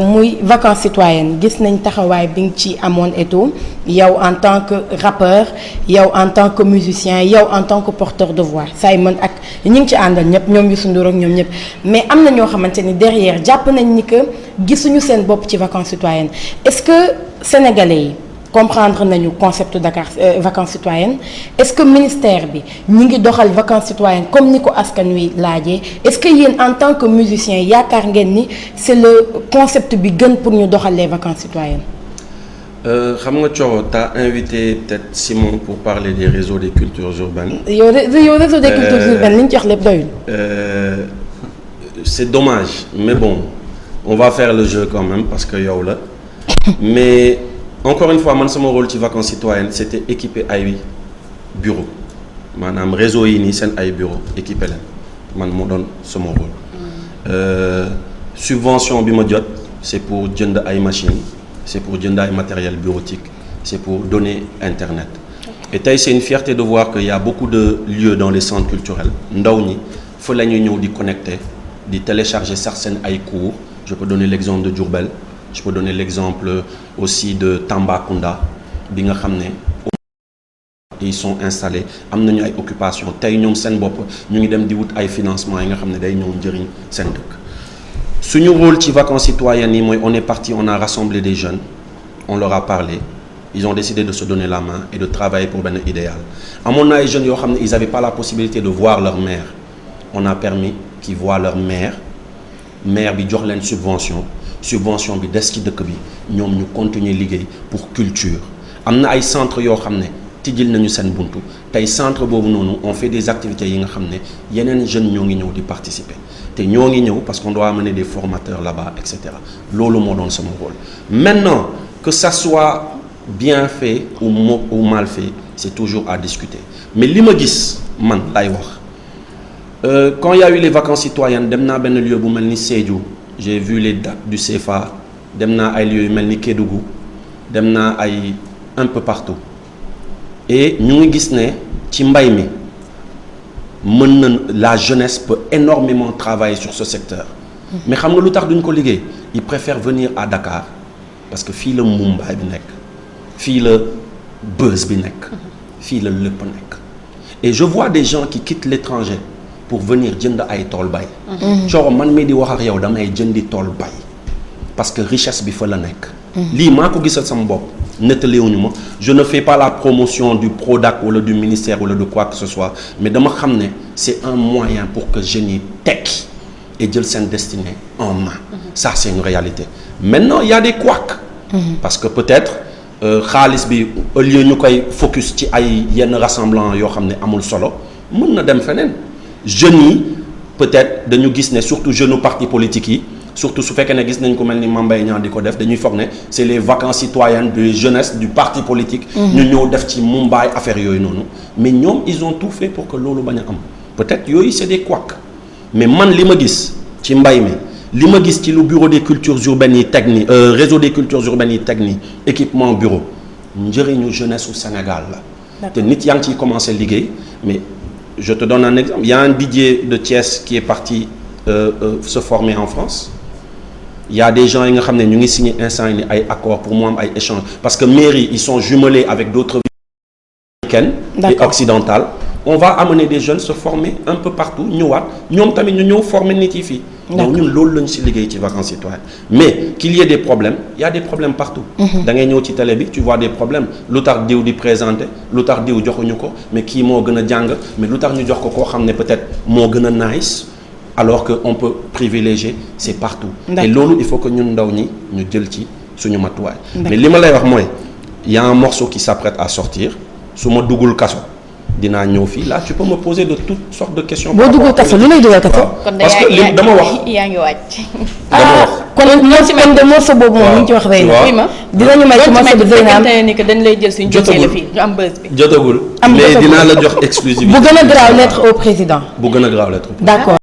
muy vacances citoyennes gis nañ taxawaay bi nga ci amoon et tout yow en tant que rappeur yow en tant que musicien yow en tant que porteur de voix say mën ak ñi ngi ci àndal ñëpp ñoom Youssou Ndour ak ñoom ñëpp mais am na ñoo xamante ni derrière jàpp nañ ni que gisuñu seen bopp ci vacances citoyennes est-ce que sénégalais yi comprendre nañu concept Dakar vacances citoyennes est-ce que ministère bi ñi ngi doxal vacances citoyennes comme ni ko askan wi laajee est-ce que yéen en tant que musicien yaakaar ngeen ni c'est le concept bi gën pour ñu doxal les vacances citoyennes. xam nga Thioro t'as invité peut-être Simon pour parler des réseaux des cultures urbaines. yow réseau des cultures urbaines li ñu ci wax lépp doyul. C'est dommage mais bon on va faire le jeu quand même parce que yow la mais. Encore une fois man sama rôle ci vacances citoyennes c'était équiper ay bureau maanaam réseau yi nii seen ay bureau équiper leen man moo doon sama rôle subvention bi ma jot c'est pour jënd ay machines c'est pour jënd ay matériel bureautique c'est pour donner internet et tey c'est une fierté de voir que y a beaucoup de lieux dans les centres culturels ndaw ñi fa la ñuy ñëw di connecter di télécharger sax seen ay cours je peux donner l'exemple de Diourbel. Je peux donner l'exemple aussi de Tambacounda bi nga xam ne ils sont installés am nañu ay occupations tey ñoom seen bopp ñu ngi dem di wut ay financements yi nga xam ne day ñëw njëriñ seen dëkk suñu rôle ci vacances citoyennes yi mooy on est parti on a rassemblé des jeunes on leur a parlé ils ont décidé de se donner la main et de travailler pour benn idéal amoon na ay jeunes yoo xam ne ils avaient pas la possibilité de voir leur mère on a permis qu'ils voient leur mère bi jox leen subvention bi des ci dëkk bi ñoom ñu continuer liggéey pour culture am na ay centres yoo xam ne tijjil nañu seen buntu tey centre boobu noonu on fait des activités yi nga xam ne yeneen jeunes ñoo ngi ñëw di participer te ñoo ngi ñëw parce qu'on doit amener des formateurs là-bas et cetera loolu moo doon sama rôle maintenant que ça soit bien fait ou mal fait c'est toujours à discuter mais li ma gis man lay wax quand il y a eu les vacances citoyennes dem naa benn lieu bu mel ni Sédhiou j'ai vu les dates du CFA dem naa ay lieux yu mel ni Kédougou dem naa ay un peu partout et ñu ngi gis ne ci mbay mi mën na la jeunesse peut énormément travailler sur ce secteur mais xam nga lu tax duñ ko liggéey ils préfèrent venir à Dakar parce que fii la mumbaay bi nekk fii la buzz bi nekk fii la lépp nekk et je vois des gens qui quittent l'étranger pour venir jënd ay tool bay Thioro man mii di wax ak yow damay jëndi tool bay parce que richesse bi fa la nekk lii maa ko gisal sama bopp nettaliwuñu ma je ne fais pas la promotion du Prodac wala du ministère wala de quoi que ce soit mais dama xam ne c'est un moyen pour que jeunes yi tekki et jël seen destinée en main ça c'est une réalité maintenant il y a des couacs parce que peut-être xaalis bi au lieu ñu koy focus ci ay yenn rassemblement yoo xam ne amul solo mën na dem feneen jeunes yi peut-être dañu gis ne surtout jeunes partis politiques yi surtout su fekkee ne gis nañ ko mel ni Mame Mbaye Niang di ko def dañuy foog ne c'est les vacances citoyennes de jeunesse du parti politique ñu ñëw def ci Mumbai affaire yooyu noonu mais ñoom ils ont tout fait pour que loolu bañ a am peut-être yooyu c'est des couacs mais man li ma gis ci mbay mi li ma gis ci lu bureau des cultures urbaines yi teg ni réseau des cultures urbaines yi teg ni équipement bureau njëriñu jeunesse au Sénégal la te nit yaa ngi ciy commencer liggéey mais je te donne un exemple il y a un DJ de Thiès qui est parti se former en France il y a des gens yi nga xam ne ñu ngi signer instant yi ay accords pour mu am ay échanges parce que mairie ils sont jumelés avec d'autres villes américaines et occidentales on va amener des jeunes se former un peu partout ñëwaat ñoom tamit ñu ñëw former nit yi fii. donc ñun loolu lañ ci liggéey ci vacances citoyennes mais qu'il y ait des problèmes il y a des problèmes partout. da ngay ñëw ci télé bi tu vois des problèmes lu tax diw di présenter lu tax diw joxuñu ko mais kii moo gën a jàng mais lu tax ñu jox ko koo xam ne peut-être moo gën a nice alors que on peut privilégier c'est partout. et loolu il faut que ñun ndaw ñi ñu jël ci suñu matuwaay. mais li ma lay wax mooy il y a un morceau qui s'apprête à sortir su ma duggul kaso. dinaa ñëw fii là tu peux me poser de toutes sortes de questions. boo duggul kaso lu lay dugal kaso. parce que li dama wax. yaa ngi wàcc. dama wax kon de morceau boobu moom ñu ngi ci wax rëy na. dinañu may ci morceau bi Zeyna ni que dañ lay jël suñu jotee la fii ñu am buzz bi. jotagul mais dinaa la jox exclusivité bu gën a graaw lettre au président. bu gën a graaw lettre. d'accord.